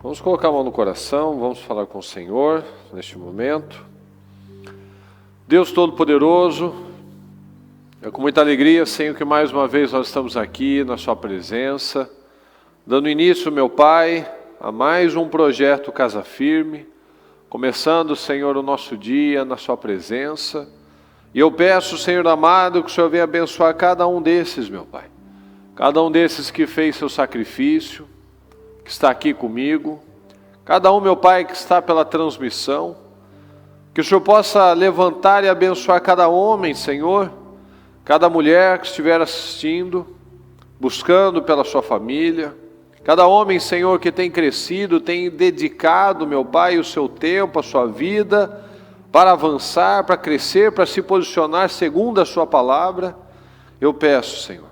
Vamos colocar a mão no coração, vamos falar com o Senhor neste momento. Deus Todo-Poderoso, é com muita alegria, Senhor, que mais uma vez nós estamos aqui na Sua presença, dando início, meu Pai, a mais um projeto Casa Firme, começando, Senhor, o nosso dia na Sua presença. E eu peço, Senhor amado, que o Senhor venha abençoar cada um desses, meu Pai. Cada um desses que fez seu sacrifício, que está aqui comigo. Cada um, meu Pai, que está pela transmissão. Que o Senhor possa levantar e abençoar cada homem, Senhor. Cada mulher que estiver assistindo, buscando pela sua família. Cada homem, Senhor, que tem crescido, tem dedicado, meu Pai, o seu tempo, a sua vida, para avançar, para crescer, para se posicionar segundo a sua palavra. Eu peço, Senhor,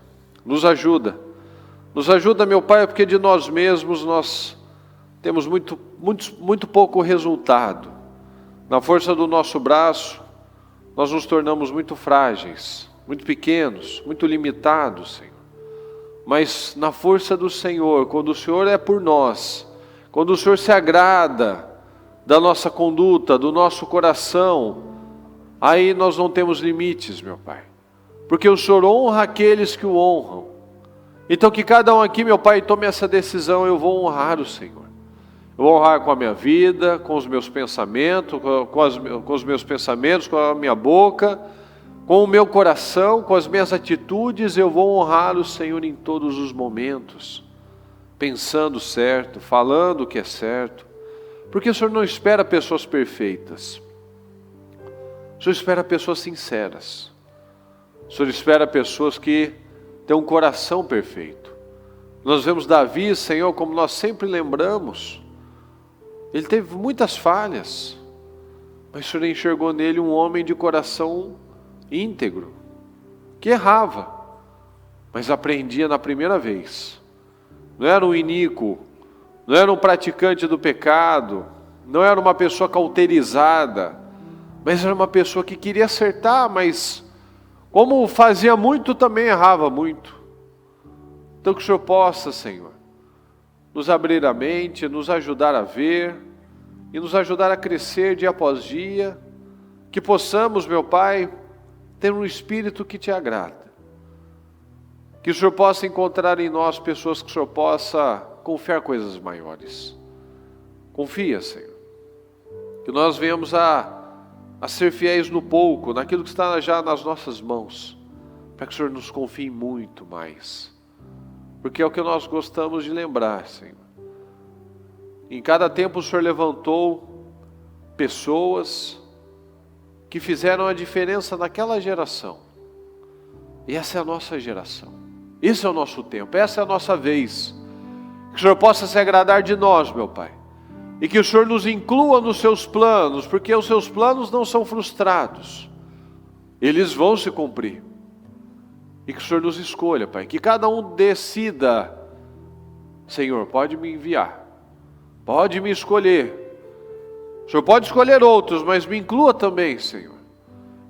nos ajuda. Nos ajuda, meu Pai, porque de nós mesmos nós temos muito pouco resultado. Na força do nosso braço, nós nos tornamos muito frágeis, muito pequenos, muito limitados, Senhor. Mas na força do Senhor, quando o Senhor é por nós, quando o Senhor se agrada da nossa conduta, do nosso coração, aí nós não temos limites, meu Pai. Porque o Senhor honra aqueles que o honram. Então que cada um aqui, meu Pai, tome essa decisão: eu vou honrar o Senhor. Eu vou honrar com a minha vida, com os meus pensamentos, com os meus pensamentos, com a minha boca, com o meu coração, com as minhas atitudes. Eu vou honrar o Senhor em todos os momentos, pensando certo, falando o que é certo. Porque o Senhor não espera pessoas perfeitas. O Senhor espera pessoas sinceras. O Senhor espera pessoas que têm um coração perfeito. Nós vemos Davi, Senhor, como nós sempre lembramos. Ele teve muitas falhas, mas o Senhor enxergou nele um homem de coração íntegro, que errava, mas aprendia na primeira vez. Não era um iníquo, não era um praticante do pecado, não era uma pessoa cauterizada, mas era uma pessoa que queria acertar, mas como fazia muito, também errava muito. Então que o Senhor possa, Senhor, nos abrir a mente, nos ajudar a ver e nos ajudar a crescer dia após dia, que possamos, meu Pai, ter um espírito que te agrada. Que o Senhor possa encontrar em nós pessoas que o Senhor possa confiar coisas maiores. Confia, Senhor. Que nós venhamos a ser fiéis no pouco, naquilo que está já nas nossas mãos, para que o Senhor nos confie muito mais. Porque é o que nós gostamos de lembrar, Senhor. Em cada tempo o Senhor levantou pessoas que fizeram a diferença naquela geração. E essa é a nossa geração. Esse é o nosso tempo, essa é a nossa vez. Que o Senhor possa se agradar de nós, meu Pai. E que o Senhor nos inclua nos seus planos, porque os seus planos não são frustrados. Eles vão se cumprir. E que o Senhor nos escolha, Pai. Que cada um decida: Senhor, pode me enviar. Pode me escolher. O Senhor pode escolher outros, mas me inclua também, Senhor.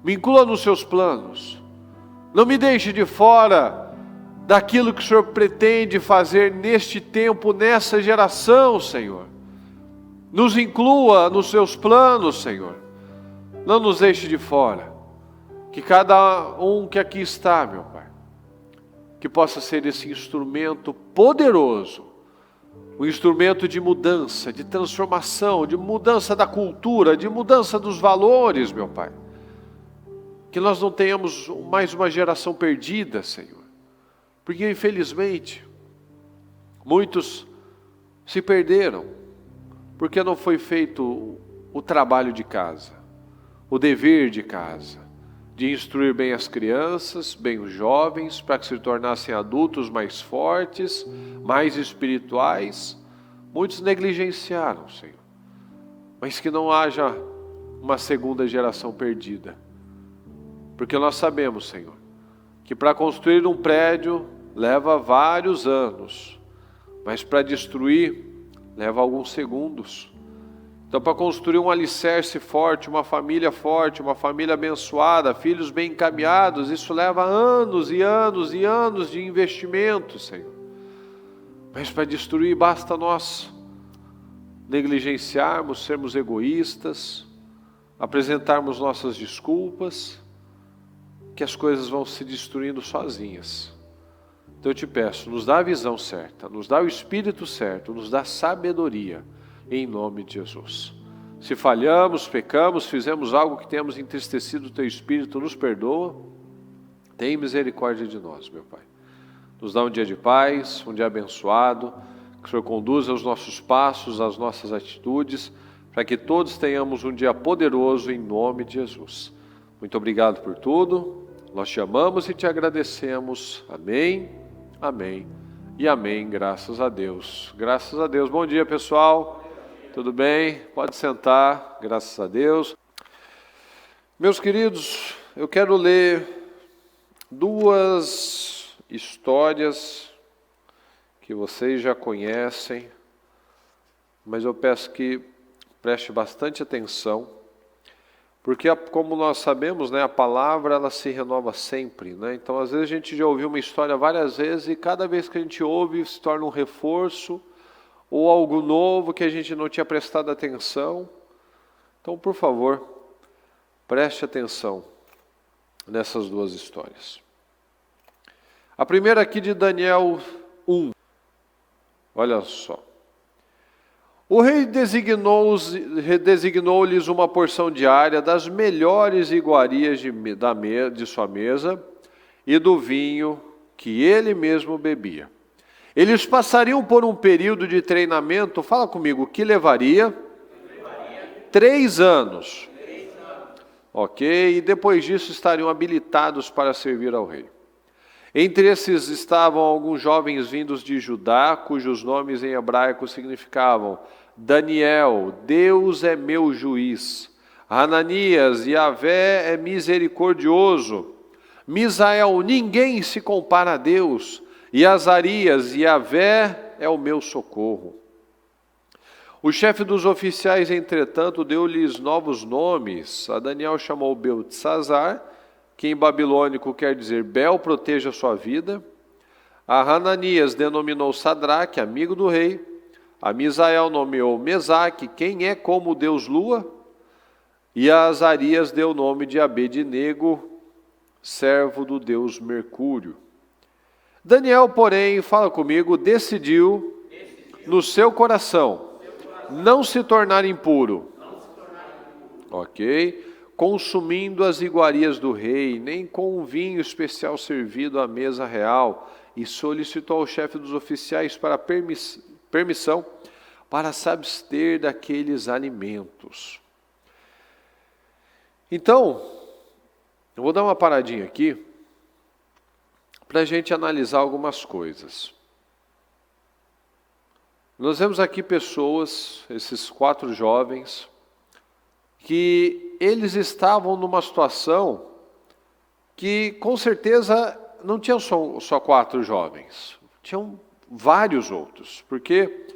Me inclua nos seus planos. Não me deixe de fora daquilo que o Senhor pretende fazer neste tempo, nessa geração, Senhor. Nos inclua nos seus planos, Senhor. Não nos deixe de fora. Que cada um que aqui está, meu Pai, que possa ser esse instrumento poderoso, um instrumento de mudança, de transformação, de mudança da cultura, de mudança dos valores, meu Pai. Que nós não tenhamos mais uma geração perdida, Senhor. Porque, infelizmente, muitos se perderam, porque não foi feito o trabalho de casa, o dever de casa, de instruir bem as crianças, bem os jovens, para que se tornassem adultos mais fortes, mais espirituais. Muitos negligenciaram, Senhor. Mas que não haja uma segunda geração perdida. Porque nós sabemos, Senhor, que para construir um prédio leva vários anos, mas para destruir leva alguns segundos. Então, para construir um alicerce forte, uma família abençoada, filhos bem encaminhados, isso leva anos e anos e anos de investimento, Senhor. Mas para destruir basta nós negligenciarmos, sermos egoístas, apresentarmos nossas desculpas, que as coisas vão se destruindo sozinhas. Então eu te peço, nos dá a visão certa, nos dá o espírito certo, nos dá sabedoria, em nome de Jesus. Se falhamos, pecamos, fizemos algo que tenhamos entristecido o teu espírito, nos perdoa, tem misericórdia de nós, meu Pai. Nos dá um dia de paz, um dia abençoado, que o Senhor conduza os nossos passos, as nossas atitudes, para que todos tenhamos um dia poderoso em nome de Jesus. Muito obrigado por tudo, nós te amamos e te agradecemos. Amém, amém e amém, graças a Deus. Graças a Deus. Bom dia, pessoal. Tudo bem? Pode sentar, graças a Deus. Meus queridos, eu quero ler duas histórias que vocês já conhecem, mas eu peço que preste bastante atenção, porque como nós sabemos, né, a palavra ela se renova sempre, né? Então às vezes a gente já ouviu uma história várias vezes e cada vez que a gente ouve se torna um reforço ou algo novo que a gente não tinha prestado atenção. Então, por favor, preste atenção nessas duas histórias. A primeira aqui de Daniel 1. Olha só. O rei designou-lhes uma porção diária das melhores iguarias de sua mesa e do vinho que ele mesmo bebia. Eles passariam por um período de treinamento, fala comigo, que levaria 3 anos. Ok, e depois disso estariam habilitados para servir ao rei. Entre esses estavam alguns jovens vindos de Judá, cujos nomes em hebraico significavam Daniel, Deus é meu juiz; Hananias, Yahvé é misericordioso; Misael, ninguém se compara a Deus; e Azarias, Yahvé é o meu socorro. O chefe dos oficiais, entretanto, deu-lhes novos nomes. A Daniel chamou Beltesazar, que em babilônico quer dizer Bel, proteja sua vida. A Hananias denominou Sadraque, amigo do rei. A Misael nomeou Mesaque, quem é como o Deus Lua. E a Azarias deu o nome de Abednego, servo do Deus Mercúrio. Daniel, porém, fala comigo, decidiu no seu coração não se tornar impuro. Ok? Consumindo as iguarias do rei, nem com um vinho especial servido à mesa real, e solicitou ao chefe dos oficiais para permissão para se abster daqueles alimentos. Então, eu vou dar uma paradinha aqui para a gente analisar algumas coisas. Nós vemos aqui pessoas, esses 4 jovens, que eles estavam numa situação que com certeza não tinham só 4 jovens, tinham vários outros, porque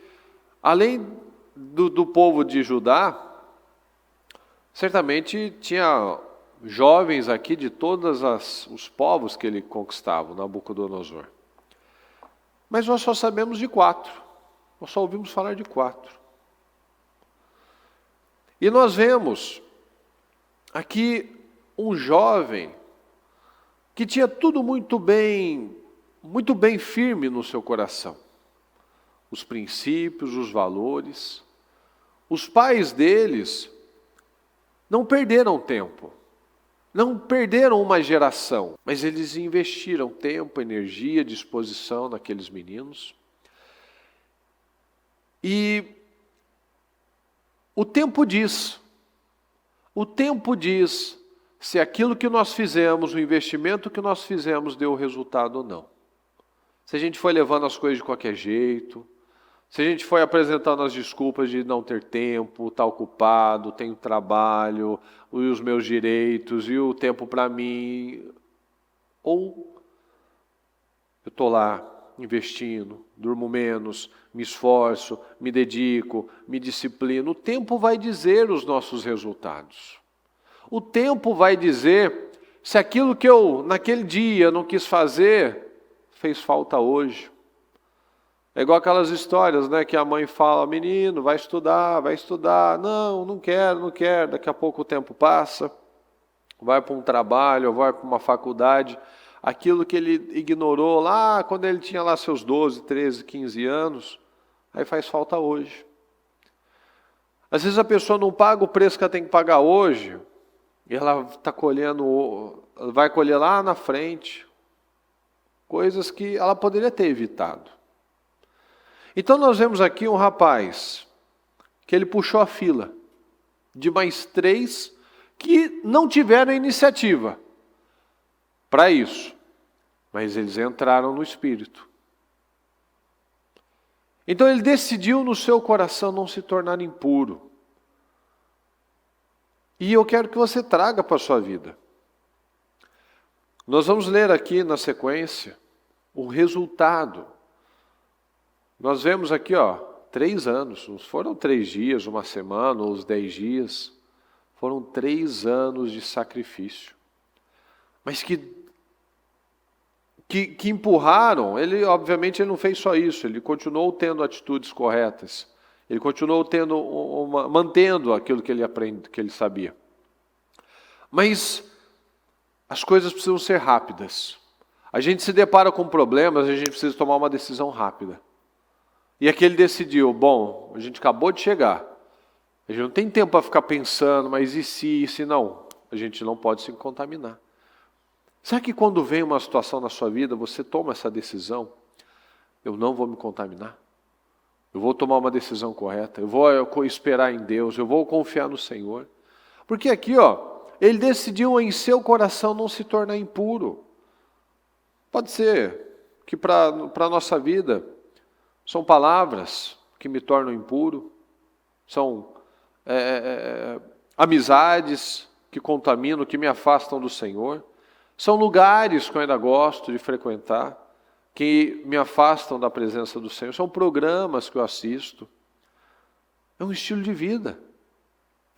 além do povo de Judá, certamente tinha jovens aqui de todos os povos que ele conquistava, Nabucodonosor. Mas nós só sabemos de 4, nós só ouvimos falar de 4. E nós vemos aqui um jovem que tinha tudo muito bem firme no seu coração. Os princípios, os valores. Os pais deles não perderam tempo, não perderam uma geração, mas eles investiram tempo, energia, disposição naqueles meninos. E o tempo diz se aquilo que nós fizemos, o investimento que nós fizemos deu resultado ou não. Se a gente foi levando as coisas de qualquer jeito, se a gente foi apresentando as desculpas de não ter tempo, estar ocupado, tenho trabalho, e os meus direitos, e o tempo para mim, ou eu estou lá investindo, durmo menos, me esforço, me dedico, me disciplino. O tempo vai dizer os nossos resultados. O tempo vai dizer se aquilo que eu naquele dia não quis fazer, fez falta hoje. É igual aquelas histórias, né, que a mãe fala, menino, vai estudar, vai estudar. Não, não quero, não quero. Daqui a pouco o tempo passa, vai para um trabalho, vai para uma faculdade. Aquilo que ele ignorou lá quando ele tinha lá seus 12, 13, 15 anos, aí faz falta hoje. Às vezes a pessoa não paga o preço que ela tem que pagar hoje, e ela está colhendo, vai colher lá na frente, coisas que ela poderia ter evitado. Então nós vemos aqui um rapaz, que ele puxou a fila, de mais 3 que não tiveram iniciativa para isso, mas eles entraram no Espírito. Então ele decidiu no seu coração não se tornar impuro. E eu quero que você traga para a sua vida. Nós vamos ler aqui na sequência o resultado. Nós vemos aqui, 3 anos, não foram 3 dias, uma semana ou os 10 dias. Foram 3 anos de sacrifício. Mas que empurraram, obviamente ele não fez só isso, ele continuou tendo atitudes corretas. Ele continuou mantendo aquilo que ele sabia. Mas as coisas precisam ser rápidas. A gente se depara com problemas, a gente precisa tomar uma decisão rápida. E aqui ele decidiu, bom, a gente acabou de chegar. A gente não tem tempo para ficar pensando, mas e se não? A gente não pode se contaminar. Sabe que quando vem uma situação na sua vida, você toma essa decisão? Eu não vou me contaminar. Eu vou tomar uma decisão correta. Eu vou esperar em Deus. Eu vou confiar no Senhor. Porque aqui, ele decidiu em seu coração não se tornar impuro. Pode ser que para a nossa vida são palavras que me tornam impuro. São amizades que contaminam, que me afastam do Senhor. São lugares que eu ainda gosto de frequentar, que me afastam da presença do Senhor. São programas que eu assisto. É um estilo de vida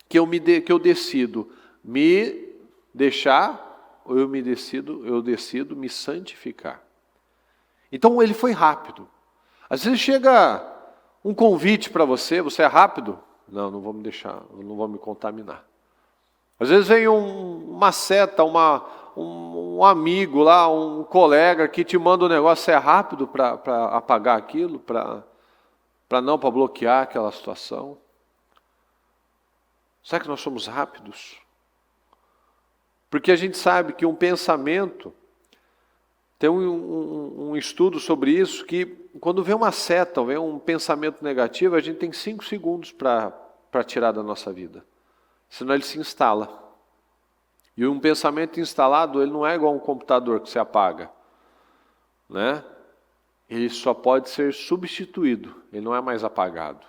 que eu decido me deixar, ou eu decido me santificar. Então ele foi rápido. Às vezes chega um convite para você é rápido? Não vou me deixar, não vou me contaminar. Às vezes vem uma seta, um amigo lá, um colega que te manda um negócio, você é rápido para apagar aquilo, para bloquear aquela situação. Será que nós somos rápidos? Porque a gente sabe que um pensamento, tem um estudo sobre isso, que quando vem uma seta, vem um pensamento negativo, a gente tem 5 segundos para tirar da nossa vida. Senão ele se instala. E um pensamento instalado, ele não é igual a um computador que se apaga, né? Ele só pode ser substituído, ele não é mais apagado.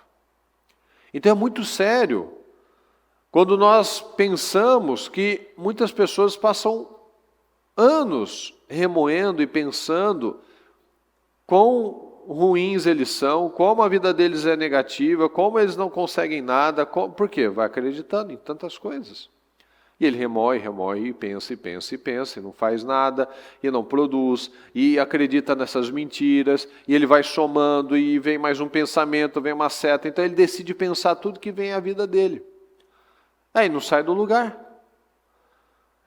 Então é muito sério quando nós pensamos que muitas pessoas passam anos remoendo e pensando quão ruins eles são, como a vida deles é negativa, como eles não conseguem nada, por quê? Vai acreditando em tantas coisas. E ele remói, e pensa, e não faz nada, e não produz, e acredita nessas mentiras, e ele vai somando, e vem mais um pensamento, vem uma seta, então ele decide pensar tudo que vem à vida dele. Aí não sai do lugar.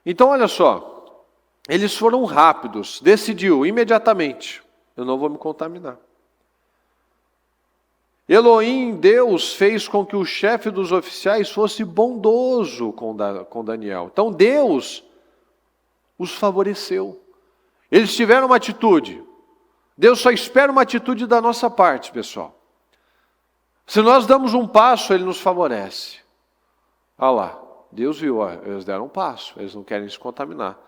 Então olha só, eles foram rápidos, decidiu imediatamente, eu não vou me contaminar. Elohim, Deus, fez com que o chefe dos oficiais fosse bondoso com Daniel. Então Deus os favoreceu. Eles tiveram uma atitude. Deus só espera uma atitude da nossa parte, pessoal. Se nós damos um passo, Ele nos favorece. Olha lá, Deus viu, eles deram um passo, eles não querem se contaminar.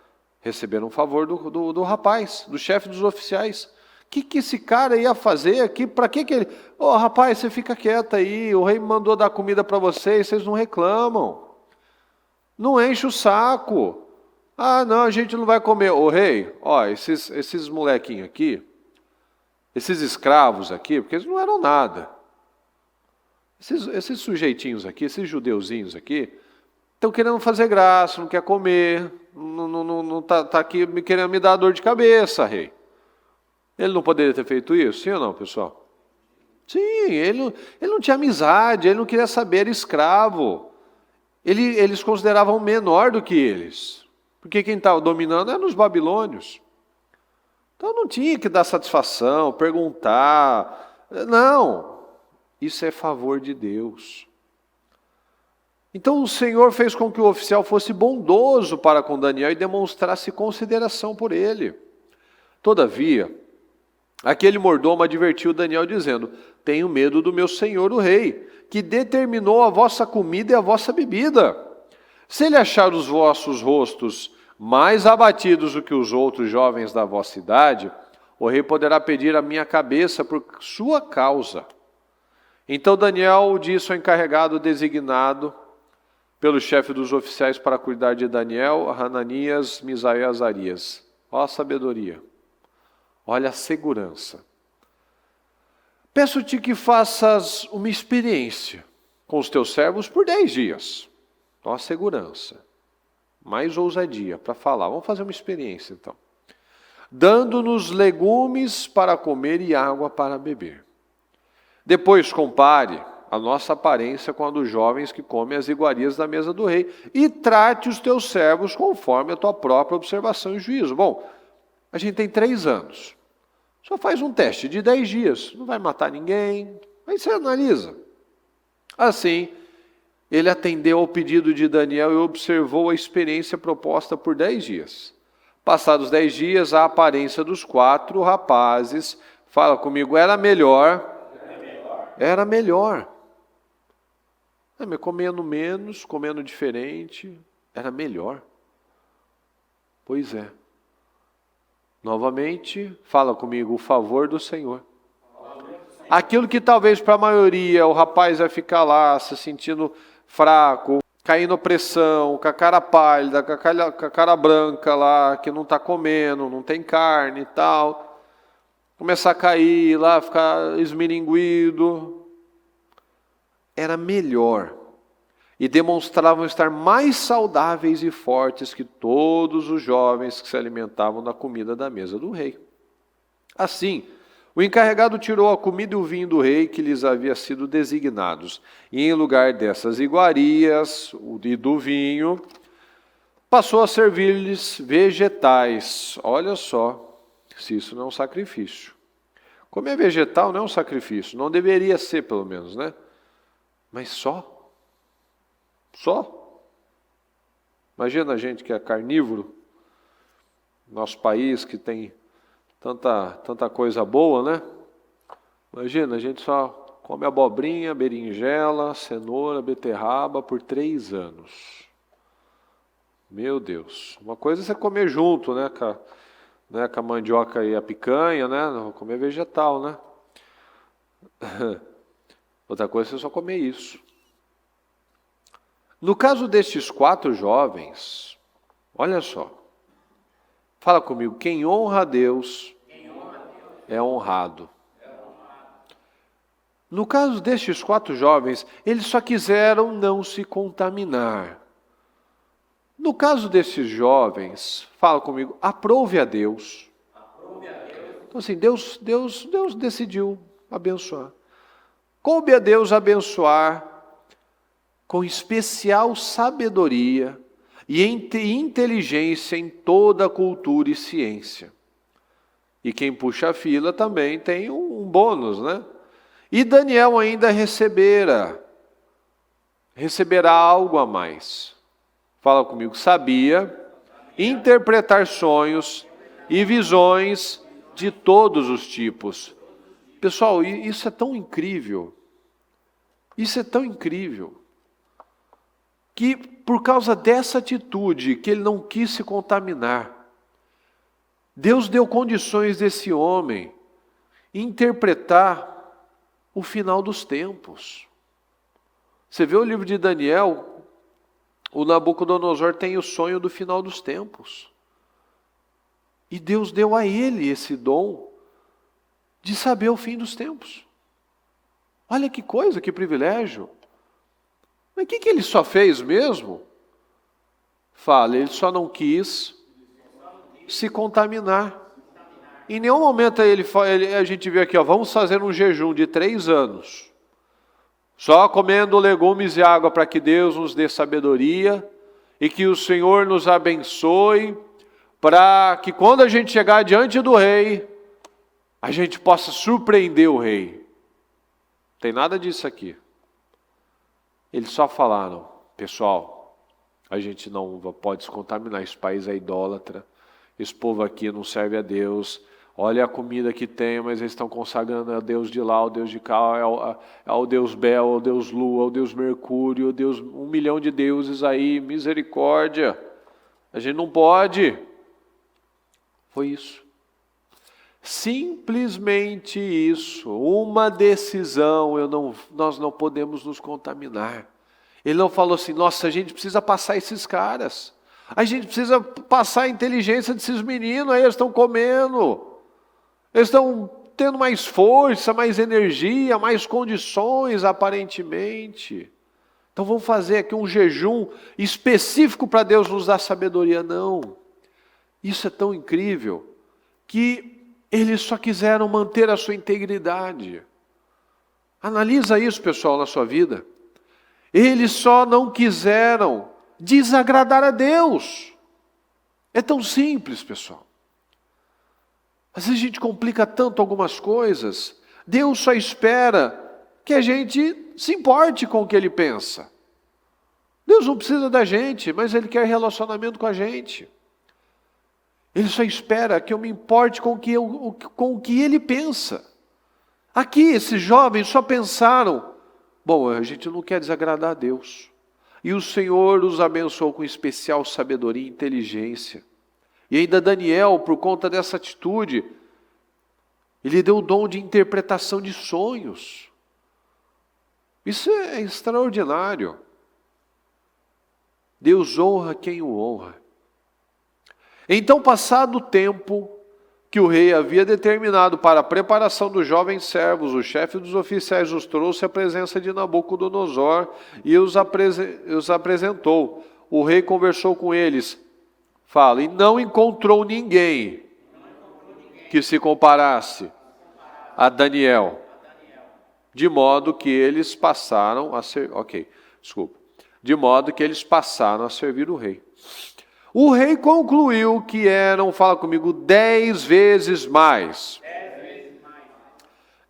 Receberam um favor do rapaz, do chefe dos oficiais. O que esse cara ia fazer aqui? Para que ele... rapaz, você fica quieto aí, o rei mandou dar comida para vocês não reclamam. Não enche o saco. Não, a gente não vai comer. Rei, esses molequinhos aqui, esses escravos aqui, porque eles não eram nada. Esses sujeitinhos aqui, esses judeuzinhos aqui, estão querendo fazer graça, não quer comer, não tá aqui querendo me dar dor de cabeça, rei. Ele não poderia ter feito isso? Sim ou não, pessoal? Sim, ele não tinha amizade, ele não queria saber, era escravo. Eles consideravam menor do que eles, porque quem estava dominando eram os babilônios. Então não tinha que dar satisfação, perguntar. Não, isso é favor de Deus. Então o Senhor fez com que o oficial fosse bondoso para com Daniel e demonstrasse consideração por ele. Todavia, aquele mordomo advertiu Daniel dizendo: tenho medo do meu senhor o rei, que determinou a vossa comida e a vossa bebida. Se ele achar os vossos rostos mais abatidos do que os outros jovens da vossa idade, o rei poderá pedir a minha cabeça por sua causa. Então Daniel disse ao encarregado designado pelo chefe dos oficiais para cuidar de Daniel, Hananias, Misael e Azarias: ó a sabedoria, olha a segurança. Peço-te que faças uma experiência com os teus servos por 10 dias. Ó a segurança, mais ousadia para falar. Vamos fazer uma experiência então. Dando-nos legumes para comer e água para beber. Depois compare a nossa aparência com a dos jovens que comem as iguarias da mesa do rei, e trate os teus servos conforme a tua própria observação e juízo. Bom, a gente tem 3 anos. Só faz um teste de 10 dias. Não vai matar ninguém. Aí você analisa. Assim, ele atendeu ao pedido de Daniel e observou a experiência proposta por 10 dias. Passados 10 dias, a aparência dos 4 rapazes, fala comigo, era melhor. Era melhor. Mas comendo menos, comendo diferente, era melhor. Pois é. Novamente, fala comigo, o favor do Senhor. Aquilo que talvez para a maioria o rapaz vai ficar lá se sentindo fraco, caindo pressão, com a cara pálida, com a cara branca lá, que não está comendo, não tem carne e tal. Começar a cair lá, ficar esmilinguido. Era melhor. E demonstravam estar mais saudáveis e fortes que todos os jovens que se alimentavam da comida da mesa do rei. Assim, o encarregado tirou a comida e o vinho do rei que lhes havia sido designados, e em lugar dessas iguarias e do vinho, passou a servir-lhes vegetais. Olha só, se isso não é um sacrifício. Comer vegetal não é um sacrifício, não deveria ser pelo menos, né? Mas só? Imagina a gente que é carnívoro, nosso país que tem tanta coisa boa, né? Imagina, a gente só come abobrinha, berinjela, cenoura, beterraba por 3 anos. Meu Deus. Uma coisa é você comer junto, né? Com a mandioca e a picanha, né? Não, comer vegetal, né? Outra coisa é você só comer isso. No caso destes 4 jovens, olha só. Fala comigo, quem honra a Deus é honrado. No caso destes 4 jovens, eles só quiseram não se contaminar. No caso desses jovens, fala comigo, aprove a Deus. Então assim, Deus decidiu abençoar. Coube a Deus abençoar com especial sabedoria e inteligência em toda a cultura e ciência. E quem puxa a fila também tem um bônus, né? E Daniel ainda receberá algo a mais. Fala comigo, sabia interpretar sonhos e visões de todos os tipos. Pessoal, isso é tão incrível. Isso é tão incrível. Que por causa dessa atitude, que ele não quis se contaminar, Deus deu condições desse homem interpretar o final dos tempos. Você vê o livro de Daniel, o Nabucodonosor tem o sonho do final dos tempos. E Deus deu a ele esse dom de saber o fim dos tempos. Olha que coisa, que privilégio. Mas o que ele só fez mesmo? Fala, ele só não quis se contaminar. Em nenhum momento a gente vê aqui, vamos fazer um jejum de 3 anos. Só comendo legumes e água para que Deus nos dê sabedoria e que o Senhor nos abençoe para que quando a gente chegar diante do rei, a gente possa surpreender o rei. Não tem nada disso aqui. Eles só falaram, pessoal, a gente não pode se contaminar, esse país é idólatra, esse povo aqui não serve a Deus, olha a comida que tem, mas eles estão consagrando ao Deus de lá, ao Deus de cá, ao Deus Bel, ao Deus Lua, ao Deus Mercúrio, ao Deus, 1 milhão de deuses aí, misericórdia. A gente não pode. Foi isso. Simplesmente isso, uma decisão, nós não podemos nos contaminar. Ele não falou assim, nossa, a gente precisa passar esses caras, a gente precisa passar a inteligência desses meninos, aí eles estão comendo, eles estão tendo mais força, mais energia, mais condições aparentemente. Então vamos fazer aqui um jejum específico para Deus nos dar sabedoria. Não, isso é tão incrível que eles só quiseram manter a sua integridade. Analisa isso, pessoal, na sua vida. Eles só não quiseram desagradar a Deus. É tão simples, pessoal. Às vezes a gente complica tanto algumas coisas. Deus só espera que a gente se importe com o que Ele pensa. Deus não precisa da gente, mas Ele quer relacionamento com a gente. Ele só espera que eu me importe com o que Ele pensa. Aqui, esses jovens só pensaram, bom, a gente não quer desagradar a Deus. E o Senhor os abençoou com especial sabedoria e inteligência. E ainda Daniel, por conta dessa atitude, ele deu o dom de interpretação de sonhos. Isso é extraordinário. Deus honra quem o honra. Então, passado o tempo que o rei havia determinado para a preparação dos jovens servos, o chefe dos oficiais os trouxe à presença de Nabucodonosor e os apresentou. O rei conversou com eles, e não encontrou ninguém que se comparasse a Daniel, de modo que eles passaram a servir o rei. O rei concluiu que eram, 10 vezes mais.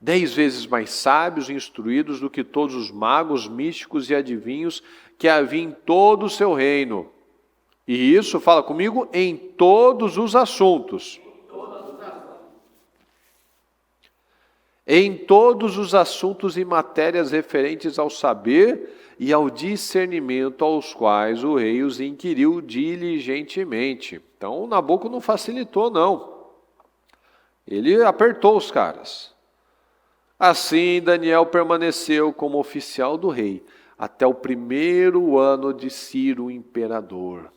10 vezes mais sábios e instruídos do que todos os magos, místicos e adivinhos que havia em todo o seu reino. E isso, em todos os assuntos. Em todos os assuntos e matérias referentes ao saber e ao discernimento aos quais o rei os inquiriu diligentemente. Então, o Nabucodonosor não facilitou, não. Ele apertou os caras. Assim, Daniel permaneceu como oficial do rei até o 1º ano de Ciro, o imperador.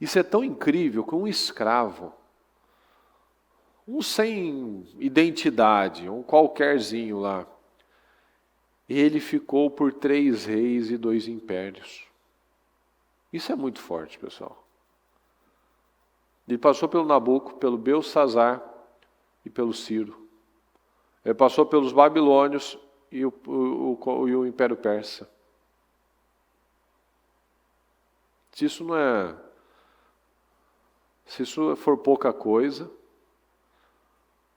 Isso é tão incrível que um escravo, um sem identidade, um qualquerzinho lá, ele ficou por 3 reis e 2 impérios. Isso é muito forte, pessoal. Ele passou pelo Nabucodonosor, pelo Belsassar e pelo Ciro. Ele passou pelos babilônios e o Império Persa. Se isso for pouca coisa,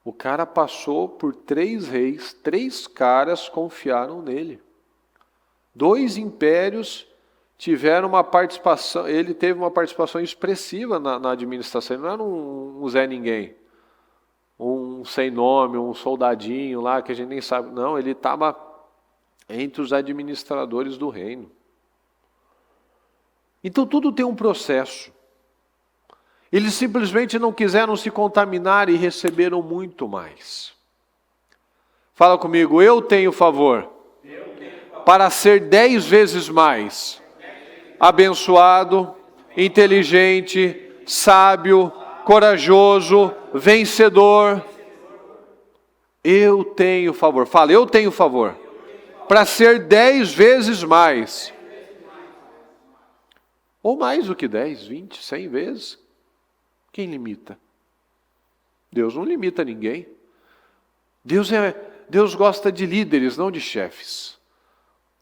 o cara passou por 3 reis, 3 caras confiaram nele. 2 impérios tiveram uma participação, ele teve uma participação expressiva na administração, ele não era um Zé Ninguém, um sem nome, um soldadinho lá que a gente nem sabe. Não, ele estava entre os administradores do reino. Então tudo tem um processo. Eles simplesmente não quiseram se contaminar e receberam muito mais. Fala comigo, eu tenho favor para ser 10 vezes mais abençoado, inteligente, sábio, corajoso, vencedor. Eu tenho favor. Fala, eu tenho favor para ser 10 vezes mais. Ou mais do que 10, 20, 100 vezes. Quem limita? Deus não limita ninguém. Deus gosta de líderes, não de chefes.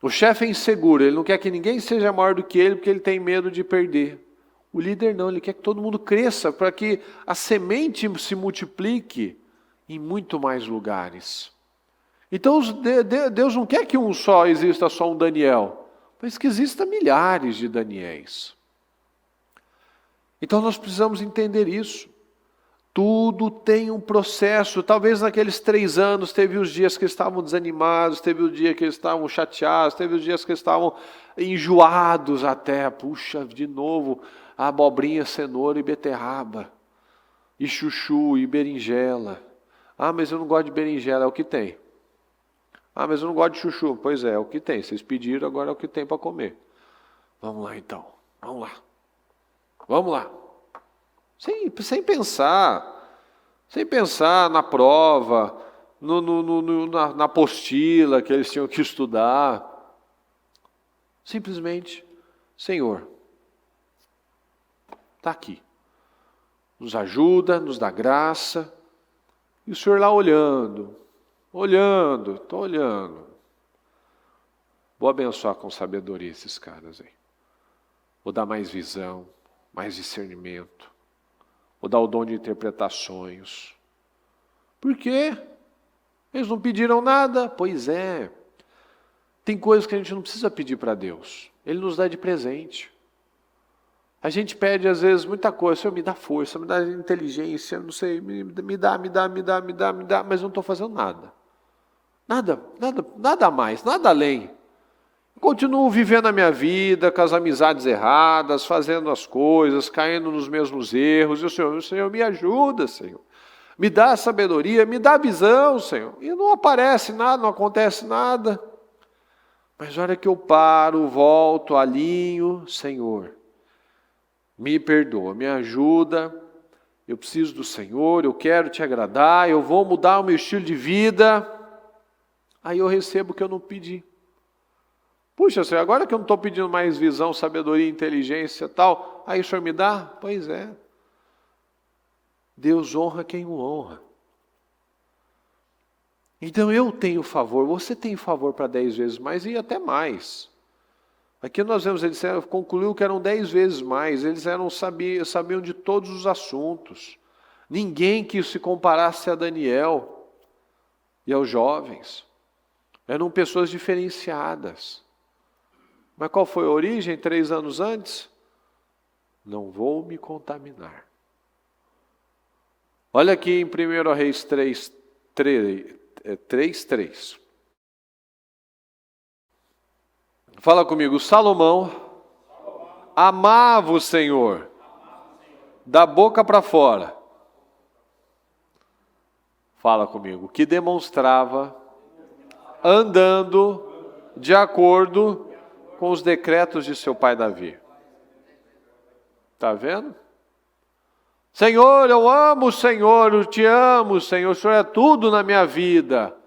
O chefe é inseguro, ele não quer que ninguém seja maior do que ele, porque ele tem medo de perder. O líder não, ele quer que todo mundo cresça, para que a semente se multiplique em muito mais lugares. Então Deus não quer que exista só um Daniel, mas que exista milhares de Daniéis. Então nós precisamos entender isso. Tudo tem um processo. Talvez naqueles 3 anos teve os dias que estavam desanimados, teve o dia que eles estavam chateados, teve os dias que eles estavam enjoados até. Puxa, de novo, abobrinha, cenoura e beterraba, e chuchu e berinjela. Ah, mas eu não gosto de berinjela, é o que tem. Ah, mas eu não gosto de chuchu. Pois é o que tem. Vocês pediram, agora é o que tem para comer. Vamos lá então, vamos lá. Vamos lá. Sem pensar na prova, na apostila que eles tinham que estudar. Simplesmente, Senhor, está aqui. Nos ajuda, nos dá graça. E o Senhor lá olhando, estou olhando. Vou abençoar com sabedoria esses caras aí. Vou dar mais visão, mais discernimento. Vou dar o dom de interpretar sonhos. Por quê? Eles não pediram nada? Pois é. Tem coisas que a gente não precisa pedir para Deus. Ele nos dá de presente. A gente pede às vezes muita coisa. Senhor, me dá força, me dá inteligência, não sei, me dá, mas eu não estou fazendo nada. Nada a mais, nada além. Continuo vivendo a minha vida com as amizades erradas, fazendo as coisas, caindo nos mesmos erros. E o Senhor me ajuda, Senhor. Me dá sabedoria, me dá visão, Senhor. E não aparece nada, não acontece nada. Mas a hora que eu paro, volto, alinho, Senhor, me perdoa, me ajuda. Eu preciso do Senhor, eu quero te agradar, eu vou mudar o meu estilo de vida. Aí eu recebo o que eu não pedi. Puxa, Senhor, agora que eu não estou pedindo mais visão, sabedoria, inteligência e tal, aí o Senhor me dá? Pois é. Deus honra quem o honra. Então eu tenho favor, você tem favor para 10 vezes mais e até mais. Aqui nós vemos, eles concluiu que eram 10 vezes mais, eles sabiam de todos os assuntos. Ninguém quis se comparasse a Daniel e aos jovens. Eram pessoas diferenciadas. Mas qual foi a origem 3 anos antes? Não vou me contaminar. Olha aqui em 1 Reis 3:3. Fala comigo. Salomão amava o Senhor da boca para fora. Fala comigo. Que demonstrava andando de acordo com os decretos de seu pai Davi. Está vendo? Senhor, eu amo o Senhor, eu te amo, Senhor, o Senhor é tudo na minha vida.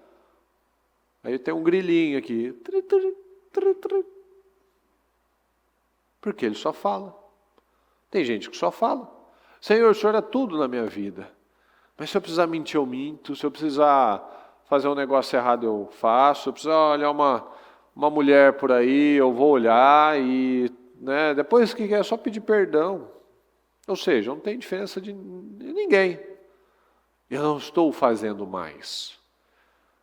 Aí tem um grilinho aqui. Porque ele só fala. Tem gente que só fala. Senhor, o Senhor é tudo na minha vida. Mas se eu precisar mentir, eu minto. Se eu precisar fazer um negócio errado, eu faço. Se eu precisar olhar uma mulher por aí, eu vou olhar e depois que é só pedir perdão. Ou seja, não tem diferença de ninguém. Eu não estou fazendo mais.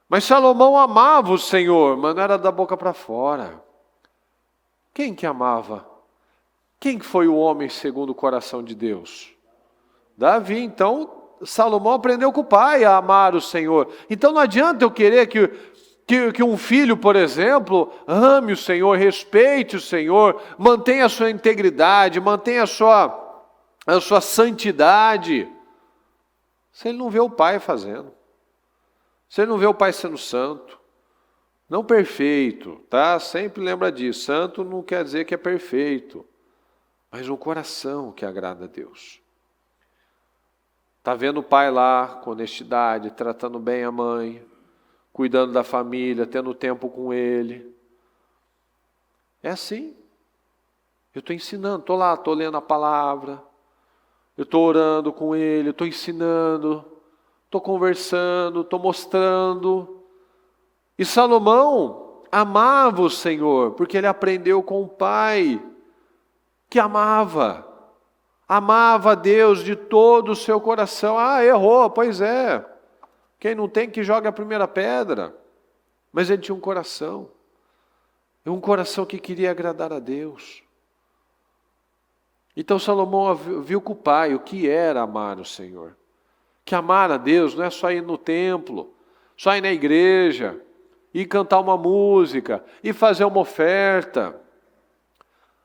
Mas Salomão amava o Senhor, mas não era da boca para fora. Quem que amava? Quem que foi o homem segundo o coração de Deus? Davi. Então, Salomão aprendeu com o pai a amar o Senhor. Então não adianta eu querer que um filho, por exemplo, ame o Senhor, respeite o Senhor, mantenha a sua integridade, mantenha a sua santidade, se ele não vê o pai fazendo, se ele não vê o pai sendo santo, não perfeito, tá? Sempre lembra disso, santo não quer dizer que é perfeito, mas um coração que agrada a Deus. Está vendo o pai lá com honestidade, tratando bem a mãe, cuidando da família, tendo tempo com ele. É assim. Eu estou ensinando, estou lá, estou lendo a palavra, eu estou orando com ele, eu estou ensinando. estou conversando, estou mostrando. E Salomão amava o Senhor, porque ele aprendeu com o pai, que amava a Deus de todo o seu coração. Errou, pois é. Quem não tem que joga a primeira pedra. Mas ele tinha um coração que queria agradar a Deus. Então Salomão viu com o pai o que era amar o Senhor. Que amar a Deus não é só ir no templo, só ir na igreja, ir cantar uma música, e fazer uma oferta.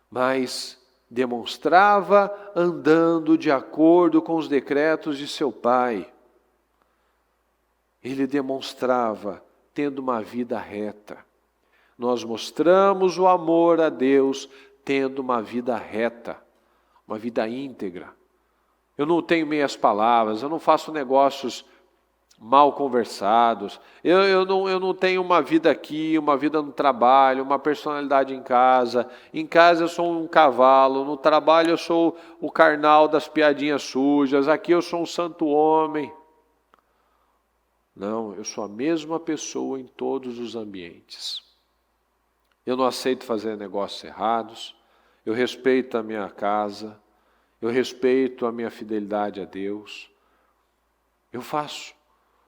Mas demonstrava andando de acordo com os decretos de seu pai. Ele demonstrava tendo uma vida reta. Nós mostramos o amor a Deus tendo uma vida reta, uma vida íntegra. Eu não tenho meias palavras, eu não faço negócios mal conversados, eu não tenho uma vida aqui, uma vida no trabalho, uma personalidade em casa eu sou um cavalo, no trabalho eu sou o carnal das piadinhas sujas, aqui eu sou um santo homem. Não, eu sou a mesma pessoa em todos os ambientes. Eu não aceito fazer negócios errados, eu respeito a minha casa, eu respeito a minha fidelidade a Deus. Eu faço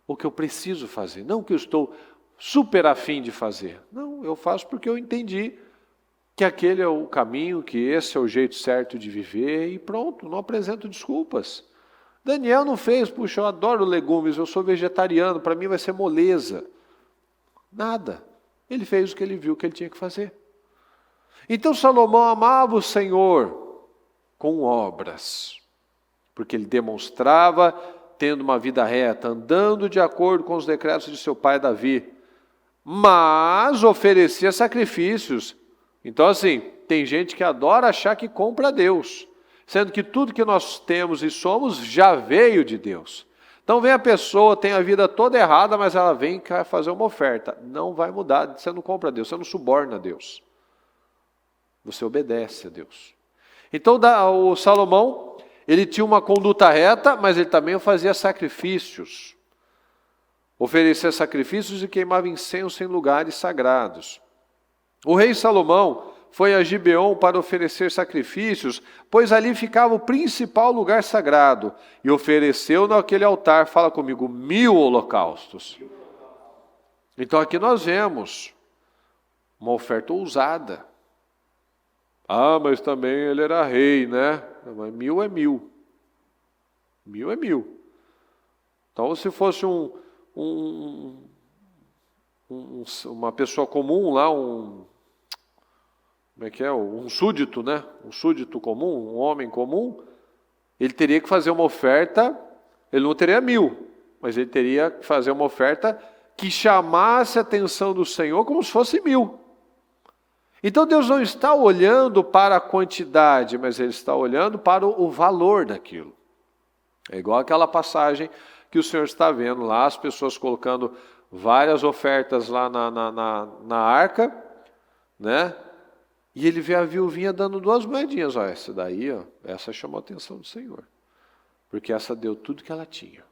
o que eu preciso fazer, não o que eu estou super afim de fazer. Não, eu faço porque eu entendi que aquele é o caminho, que esse é o jeito certo de viver e pronto, não apresento desculpas. Daniel não fez, puxa, eu adoro legumes, eu sou vegetariano, para mim vai ser moleza. Nada. Ele fez o que ele viu que ele tinha que fazer. Então Salomão amava o Senhor com obras, porque ele demonstrava tendo uma vida reta, andando de acordo com os decretos de seu pai Davi, mas oferecia sacrifícios. Então assim, tem gente que adora achar que compra a Deus, sendo que tudo que nós temos e somos já veio de Deus. Então vem a pessoa, tem a vida toda errada, mas ela vem e quer fazer uma oferta. Não vai mudar, você não compra a Deus, você não suborna a Deus. Você obedece a Deus. Então o Salomão, ele tinha uma conduta reta, mas ele também fazia sacrifícios. Oferecia sacrifícios e queimava incenso em lugares sagrados. O rei Salomão foi a Gibeon para oferecer sacrifícios, pois ali ficava o principal lugar sagrado, e ofereceu naquele altar, fala comigo, 1000 holocaustos. Então aqui nós vemos uma oferta ousada. Mas também ele era rei, né? Mas 1000 é 1000. 1000 é 1000. Então se fosse uma pessoa comum lá, como é que é? Um súdito, né? Um súdito comum, um homem comum, ele teria que fazer uma oferta, ele não teria 1000, mas ele teria que fazer uma oferta que chamasse a atenção do Senhor como se fosse 1000. Então Deus não está olhando para a quantidade, mas Ele está olhando para o valor daquilo. É igual aquela passagem que o Senhor está vendo lá, as pessoas colocando várias ofertas lá na arca, né? E ele vê a viuvinha dando 2 moedinhas. Essa daí, essa chamou a atenção do Senhor. Porque essa deu tudo que ela tinha.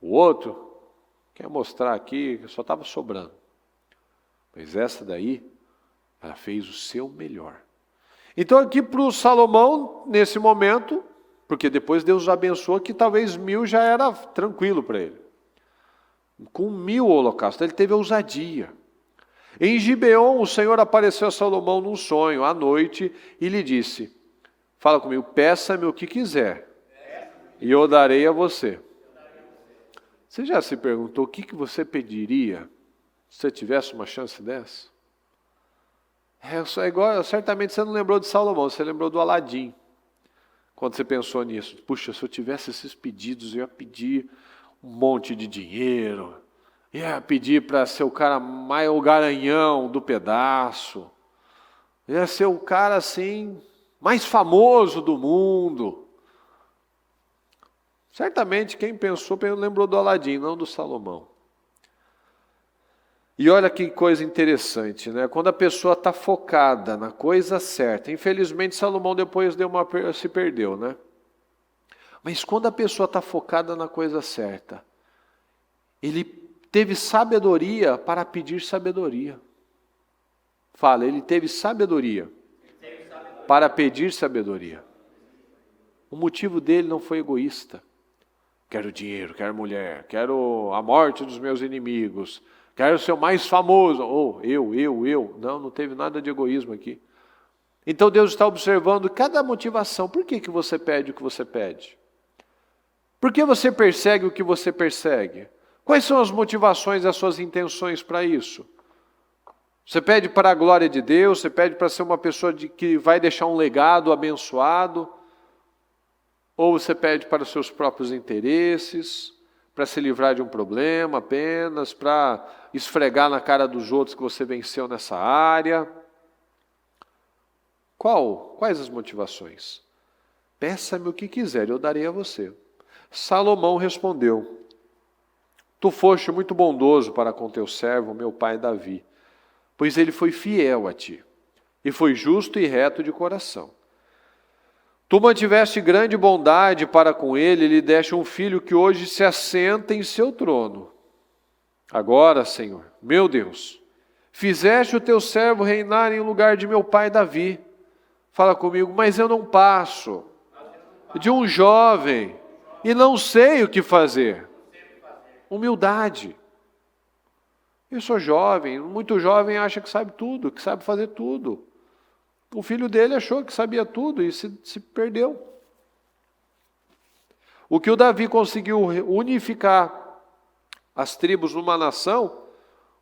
O outro quer mostrar aqui que só estava sobrando. Mas essa daí, ela fez o seu melhor. Então aqui para o Salomão, nesse momento, porque depois Deus abençoou que talvez 1000 já era tranquilo para ele. Com 1000 holocaustos, ele teve ousadia. Em Gibeon, o Senhor apareceu a Salomão num sonho, à noite, e lhe disse, fala comigo, peça-me o que quiser, e eu darei a você. Você já se perguntou o que você pediria se você tivesse uma chance dessa? É igual, certamente você não lembrou de Salomão, você lembrou do Aladim. Quando você pensou nisso, puxa, se eu tivesse esses pedidos, eu ia pedir um monte de dinheiro, ia pedir para ser o cara mais o garanhão do pedaço, ia ser o cara assim, mais famoso do mundo. Certamente quem pensou, lembrou do Aladim, não do Salomão. E olha que coisa interessante, né? Quando a pessoa está focada na coisa certa, infelizmente Salomão depois se perdeu, né? Mas quando a pessoa está focada na coisa certa, ele teve sabedoria para pedir sabedoria. Fala, ele teve sabedoria para pedir sabedoria. O motivo dele não foi egoísta. Quero dinheiro, quero mulher, quero a morte dos meus inimigos, quero ser o mais famoso. Eu. Não teve nada de egoísmo aqui. Então Deus está observando cada motivação. Por que você pede o que você pede? Por que você persegue o que você persegue? Quais são as motivações, as suas intenções para isso? Você pede para a glória de Deus, você pede para ser uma pessoa que vai deixar um legado abençoado, ou você pede para os seus próprios interesses, para se livrar de um problema apenas, para esfregar na cara dos outros que você venceu nessa área? Quais as motivações? Peça-me o que quiser, eu darei a você. Salomão respondeu: Tu foste muito bondoso para com teu servo, meu pai Davi, pois ele foi fiel a ti, e foi justo e reto de coração. Tu mantiveste grande bondade para com ele, e lhe deste um filho que hoje se assenta em seu trono. Agora, Senhor, meu Deus, fizeste o teu servo reinar em lugar de meu pai Davi. Fala comigo, mas eu não passo de um jovem e não sei o que fazer. Humildade. Eu sou jovem, muito jovem acha que sabe tudo, que sabe fazer tudo. O filho dele achou que sabia tudo e se perdeu. O que o Davi conseguiu unificar as tribos numa nação,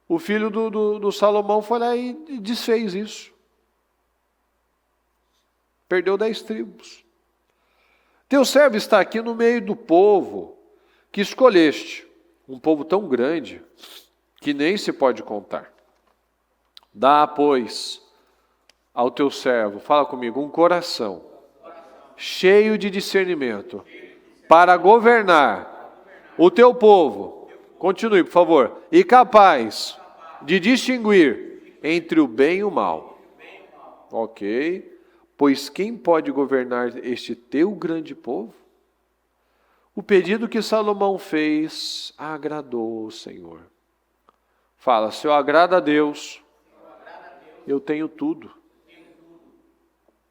o filho do Salomão foi lá e desfez isso. Perdeu 10 tribos. Teu servo está aqui no meio do povo que escolheste, um povo tão grande que nem se pode contar. Dá, pois, ao teu servo, fala comigo, um coração cheio de discernimento para governar o teu povo. Continue, por favor. E capaz de distinguir entre o bem e o mal. Ok. Pois quem pode governar este teu grande povo? O pedido que Salomão fez agradou o Senhor. Fala, se eu agrado a Deus, eu tenho tudo.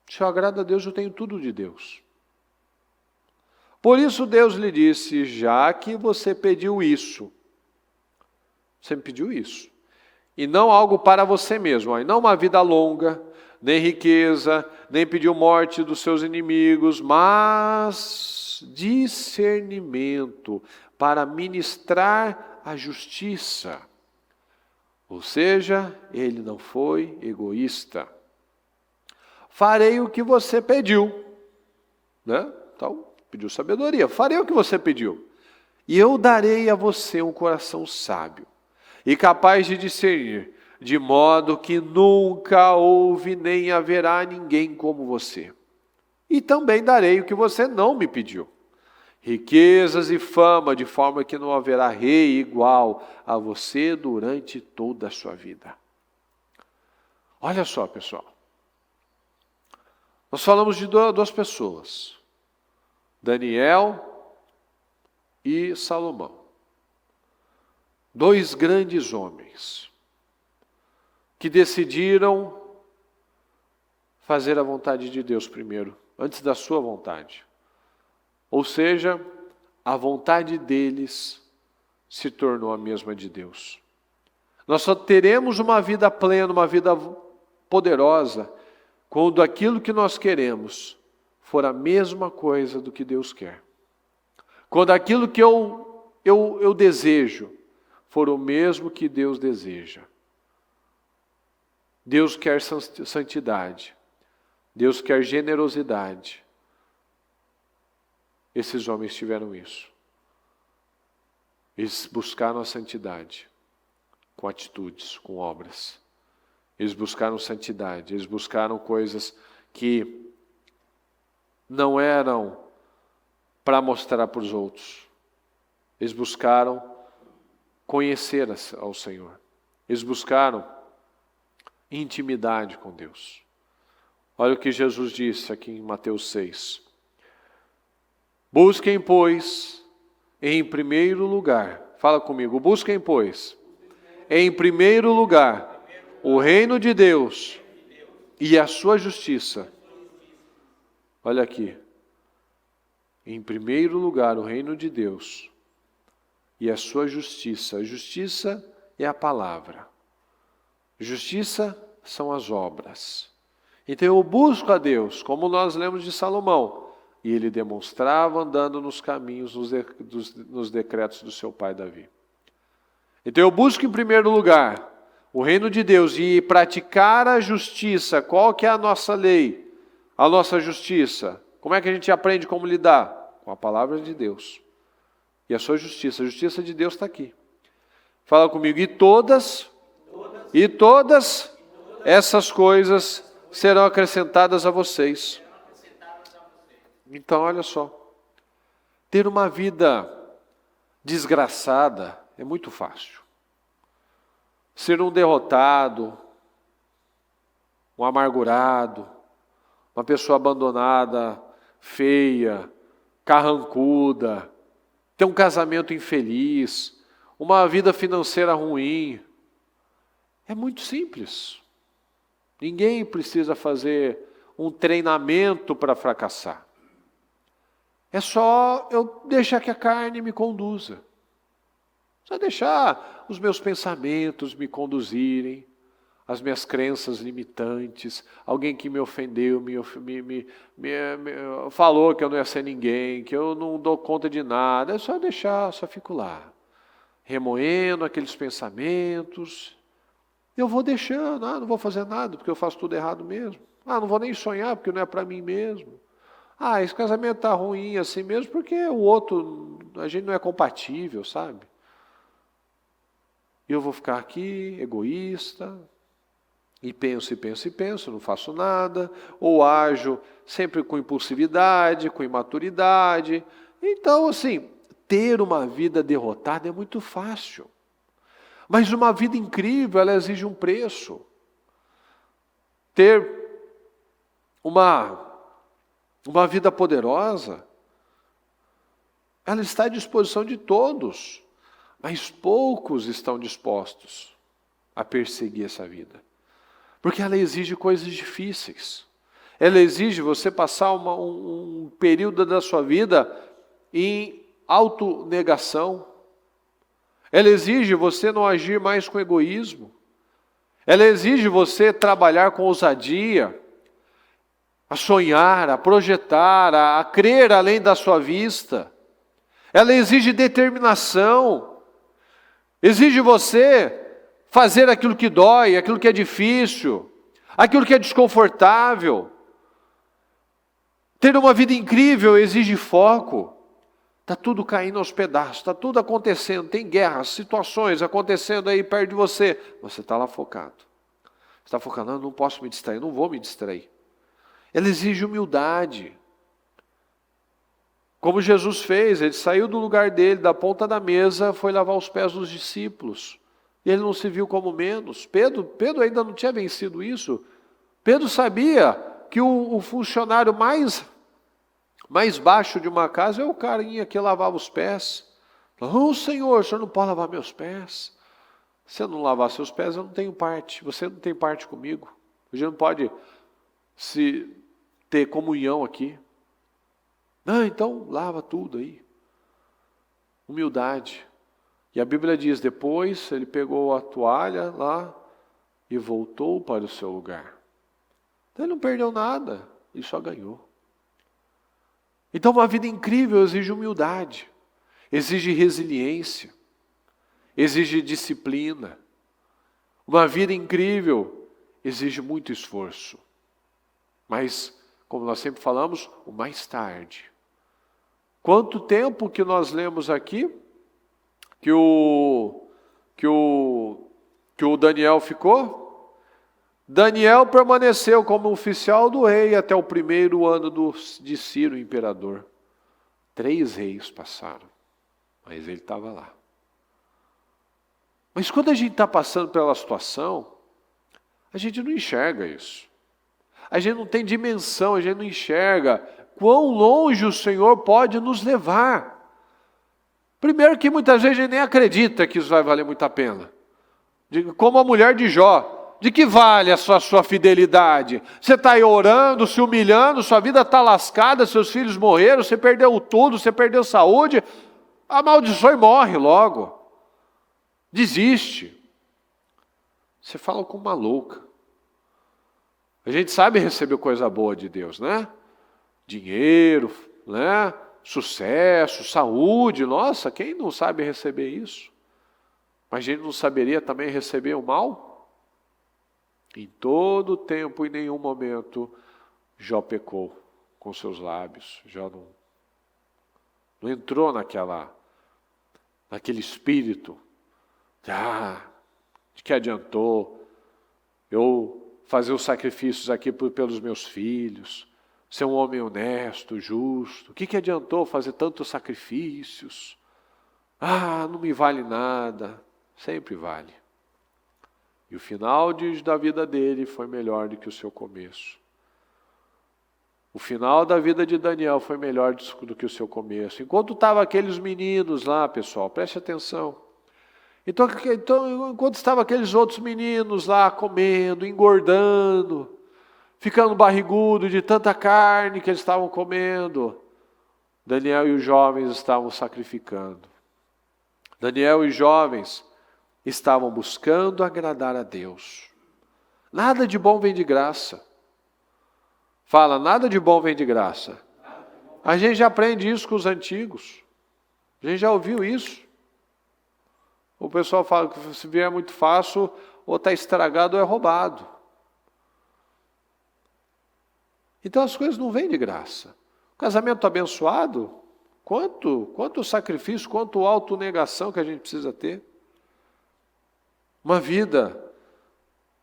Se eu agrado a Deus, eu tenho tudo de Deus. Por isso Deus lhe disse, já que você pediu isso, você me pediu isso, e não algo para você mesmo, e não uma vida longa, nem riqueza, nem pediu morte dos seus inimigos, mas discernimento para ministrar a justiça. Ou seja, ele não foi egoísta. Farei o que você pediu. Né? Então, pediu sabedoria. Farei o que você pediu. E eu darei a você um coração sábio e capaz de discernir, de modo que nunca houve nem haverá ninguém como você. E também darei o que você não me pediu, riquezas e fama, de forma que não haverá rei igual a você durante toda a sua vida. Olha só, pessoal. Nós falamos de duas pessoas, Daniel e Salomão. Dois grandes homens que decidiram fazer a vontade de Deus primeiro, antes da sua vontade. Ou seja, a vontade deles se tornou a mesma de Deus. Nós só teremos uma vida plena, uma vida poderosa, quando aquilo que nós queremos for a mesma coisa do que Deus quer. Quando aquilo que eu desejo for o mesmo que Deus deseja. Deus quer santidade. Deus quer generosidade. Esses homens tiveram isso. Eles buscaram a santidade com atitudes, com obras. Eles buscaram santidade, eles buscaram coisas que não eram para mostrar para os outros. Eles buscaram conhecer ao Senhor. Eles buscaram intimidade com Deus. Olha o que Jesus disse aqui em Mateus 6. Busquem, pois, em primeiro lugar, Fala comigo. Busquem, pois, em primeiro lugar, o reino de Deus e a sua justiça. Olha aqui. Em primeiro lugar, o reino de Deus e a sua justiça. A justiça é a palavra. Justiça são as obras. Então eu busco a Deus, como nós lemos de Salomão. E ele demonstrava andando nos caminhos, nos decretos do seu pai Davi. Então eu busco em primeiro lugar o reino de Deus e praticar a justiça. Qual que é a nossa lei? A nossa justiça. Como é que a gente aprende como lidar? Com a palavra de Deus. E a sua justiça. A justiça de Deus está aqui. Fala comigo. E todas essas coisas serão acrescentadas a vocês. Então, olha só. Ter uma vida desgraçada é muito fácil. Ser um derrotado, um amargurado, uma pessoa abandonada, feia, carrancuda, ter um casamento infeliz, uma vida financeira ruim. É muito simples. Ninguém precisa fazer um treinamento para fracassar. É só eu deixar que a carne me conduza. Só deixar os meus pensamentos me conduzirem, as minhas crenças limitantes, alguém que me ofendeu, falou que eu não ia ser ninguém, que eu não dou conta de nada. É só deixar, só fico lá, remoendo aqueles pensamentos. Eu vou deixando, não vou fazer nada porque eu faço tudo errado mesmo. Não vou nem sonhar porque não é para mim mesmo. Esse casamento está ruim assim mesmo porque o outro, a gente não é compatível, sabe? Eu vou ficar aqui, egoísta, e penso, não faço nada, ou ajo sempre com impulsividade, com imaturidade. Então, assim, ter uma vida derrotada é muito fácil. Mas uma vida incrível, ela exige um preço. Ter uma vida poderosa, ela está à disposição de todos, mas poucos estão dispostos a perseguir essa vida. Porque ela exige coisas difíceis. Ela exige você passar um período da sua vida em autonegação. Ela exige você não agir mais com egoísmo. Ela exige você trabalhar com ousadia, a sonhar, a projetar, a crer além da sua vista. Ela exige determinação. Exige você fazer aquilo que dói, aquilo que é difícil, aquilo que é desconfortável. Ter uma vida incrível exige foco. Está tudo caindo aos pedaços, está tudo acontecendo, tem guerras, situações acontecendo aí perto de você. Você está lá focado. Você está focado, não posso me distrair, não vou me distrair. Ela exige humildade. Como Jesus fez, ele saiu do lugar dele, da ponta da mesa, foi lavar os pés dos discípulos. E ele não se viu como menos. Pedro ainda não tinha vencido isso. Pedro sabia que o funcionário mais baixo de uma casa é o carinha que lavava os pés. Senhor, o senhor não pode lavar meus pés. Se eu não lavar seus pés, eu não tenho parte. Você não tem parte comigo. A gente não pode ter comunhão aqui. Então lava tudo aí. Humildade. E a Bíblia diz, depois ele pegou a toalha lá e voltou para o seu lugar. Então ele não perdeu nada, ele só ganhou. Então uma vida incrível exige humildade, exige resiliência, exige disciplina. Uma vida incrível exige muito esforço. Mas, como nós sempre falamos, o mais tarde. Quanto tempo que nós lemos aqui que o Daniel ficou? Daniel permaneceu como oficial do rei até o primeiro ano de Ciro, imperador. 3 reis passaram, mas ele estava lá. Mas quando a gente está passando pela situação, a gente não enxerga isso. A gente não tem dimensão, a gente não enxerga quão longe o Senhor pode nos levar. Primeiro que muitas vezes a gente nem acredita que isso vai valer muito a pena. Como a mulher de Jó, de que vale a sua fidelidade? Você está aí orando, se humilhando, sua vida está lascada, seus filhos morreram, você perdeu tudo, você perdeu saúde, amaldiçoa e morre logo. Desiste. Você fala como uma louca. A gente sabe receber coisa boa de Deus, né? Dinheiro, né? Sucesso, saúde. Nossa, quem não sabe receber isso? Mas a gente não saberia também receber o mal? Em todo tempo, em nenhum momento, Jó pecou com seus lábios. Jó não entrou naquele espírito. De que adiantou eu fazer os sacrifícios aqui pelos meus filhos, ser um homem honesto, justo? O que adiantou fazer tantos sacrifícios? Não me vale nada. Sempre vale. E o final da vida dele foi melhor do que o seu começo. O final da vida de Daniel foi melhor do que o seu começo. Enquanto estavam aqueles meninos lá, pessoal, preste atenção. Então, enquanto estavam aqueles outros meninos lá comendo, engordando, ficando barrigudo de tanta carne que eles estavam comendo, Daniel e os jovens estavam sacrificando. Daniel e os jovens estavam buscando agradar a Deus. Nada de bom vem de graça. Fala, nada de bom vem de graça. A gente já aprende isso com os antigos. A gente já ouviu isso. O pessoal fala que se vier muito fácil, ou está estragado ou é roubado. Então as coisas não vêm de graça. O casamento abençoado, quanto sacrifício, quanto autonegação que a gente precisa ter. Uma vida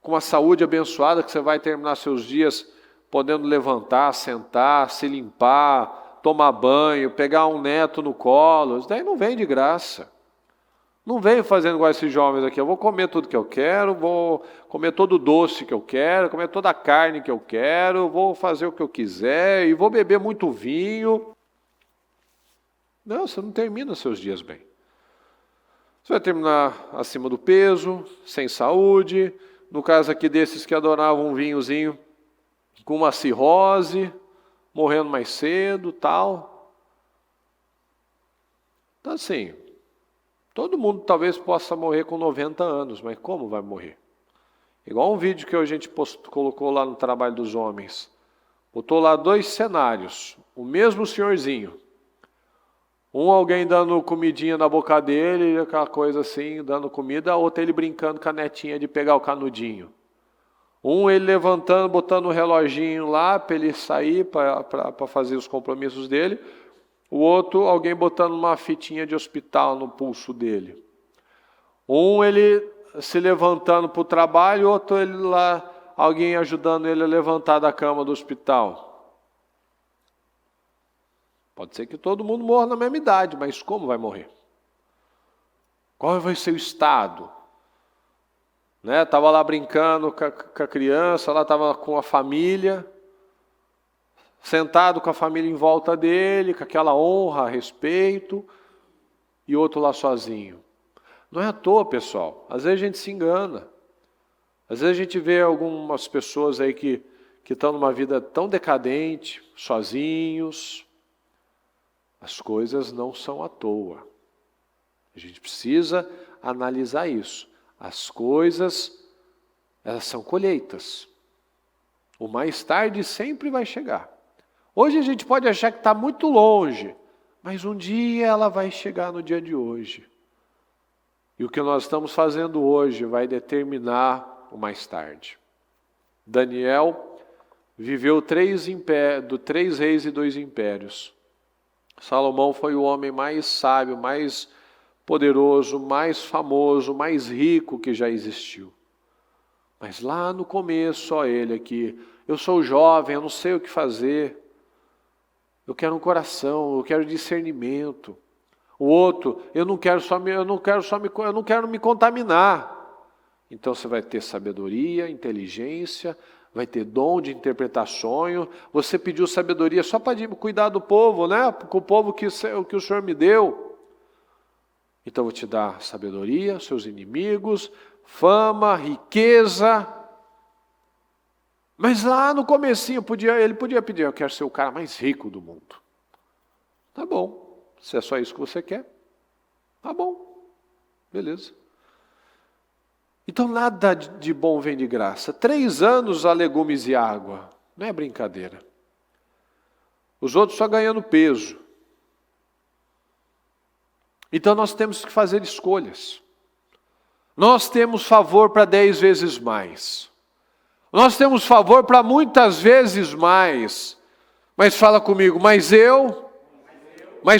com uma saúde abençoada, que você vai terminar seus dias podendo levantar, sentar, se limpar, tomar banho, pegar um neto no colo. Isso daí não vem de graça. Não venho fazendo igual esses jovens aqui. Eu vou comer tudo que eu quero, vou comer todo o doce que eu quero, comer toda a carne que eu quero, vou fazer o que eu quiser e vou beber muito vinho. Não, você não termina seus dias bem. Você vai terminar acima do peso, sem saúde. No caso aqui desses que adoravam um vinhozinho, com uma cirrose, morrendo mais cedo, tal. Então assim, todo mundo talvez possa morrer com 90 anos, mas como vai morrer? Igual um vídeo que a gente colocou lá no Trabalho dos Homens. Botou lá 2 cenários, o mesmo senhorzinho. Alguém dando comidinha na boca dele, aquela coisa assim, dando comida, outro ele brincando com a netinha de pegar o canudinho. Ele levantando, botando o reloginho lá para ele sair, para fazer os compromissos dele. O outro, alguém botando uma fitinha de hospital no pulso dele. Ele se levantando para o trabalho, outro ele lá, alguém ajudando ele a levantar da cama do hospital. Pode ser que todo mundo morra na mesma idade, mas como vai morrer? Qual vai ser o estado? Estava lá brincando com a criança, lá estava com a família, sentado com a família em volta dele, com aquela honra, respeito, e outro lá sozinho. Não é à toa, pessoal. Às vezes a gente se engana. Às vezes a gente vê algumas pessoas aí que estão numa vida tão decadente, sozinhos. As coisas não são à toa. A gente precisa analisar isso. As coisas, elas são colheitas. O mais tarde sempre vai chegar. Hoje a gente pode achar que está muito longe, mas um dia ela vai chegar no dia de hoje. E o que nós estamos fazendo hoje vai determinar o mais tarde. Daniel viveu 3 reis e 2 impérios. Salomão foi o homem mais sábio, mais poderoso, mais famoso, mais rico que já existiu. Mas lá no começo, só ele aqui, eu sou jovem, eu não sei o que fazer. Eu quero um coração, eu quero discernimento. O outro, eu não quero me contaminar. Então você vai ter sabedoria, inteligência, vai ter dom de interpretar sonho. Você pediu sabedoria só para cuidar do povo, né? Com o povo que o Senhor me deu. Então eu vou te dar sabedoria, seus inimigos, fama, riqueza. Mas lá no comecinho ele podia pedir, eu quero ser o cara mais rico do mundo. Tá bom, se é só isso que você quer, tá bom, beleza. Então nada de bom vem de graça. 3 anos a legumes e água, não é brincadeira. Os outros só ganhando peso. Então nós temos que fazer escolhas. Nós temos favor para 10 vezes mais. Nós temos favor para muitas vezes mais. Mas fala comigo, mais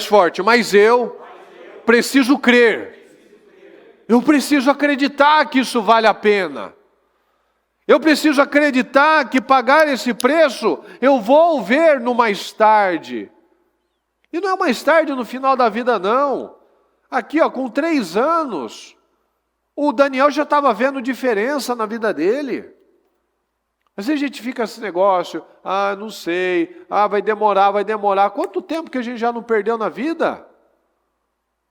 forte, mas eu preciso crer. Eu preciso acreditar que isso vale a pena. Eu preciso acreditar que pagar esse preço eu vou ver no mais tarde. E não é mais tarde no final da vida não. Aqui com 3 anos, o Daniel já estava vendo diferença na vida dele. Às vezes a gente fica nesse negócio, não sei, vai demorar. Quanto tempo que a gente já não perdeu na vida?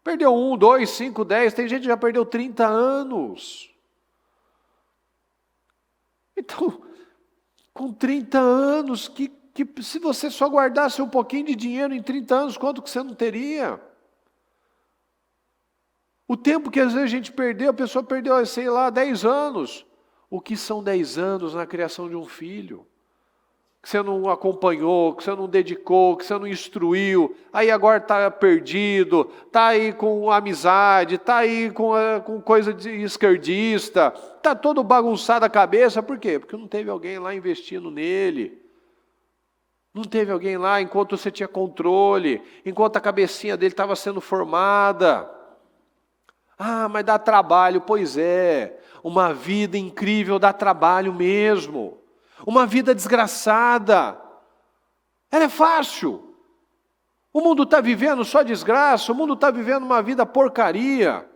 Perdeu 1, 2, 5, 10, tem gente que já perdeu 30 anos. Então, com 30 anos, que se você só guardasse um pouquinho de dinheiro em 30 anos, quanto que você não teria? O tempo que às vezes a gente perdeu, a pessoa perdeu, 10 anos. O que são 10 anos na criação de um filho? Que você não acompanhou, que você não dedicou, que você não instruiu, aí agora está perdido, está aí com amizade, está aí com coisa de esquerdista, está todo bagunçado a cabeça, por quê? Porque não teve alguém lá investindo nele. Não teve alguém lá enquanto você tinha controle, enquanto a cabecinha dele estava sendo formada. Mas dá trabalho, pois é. Uma vida incrível dá trabalho mesmo. Uma vida desgraçada, ela é fácil. O mundo está vivendo só desgraça, o mundo está vivendo uma vida porcaria.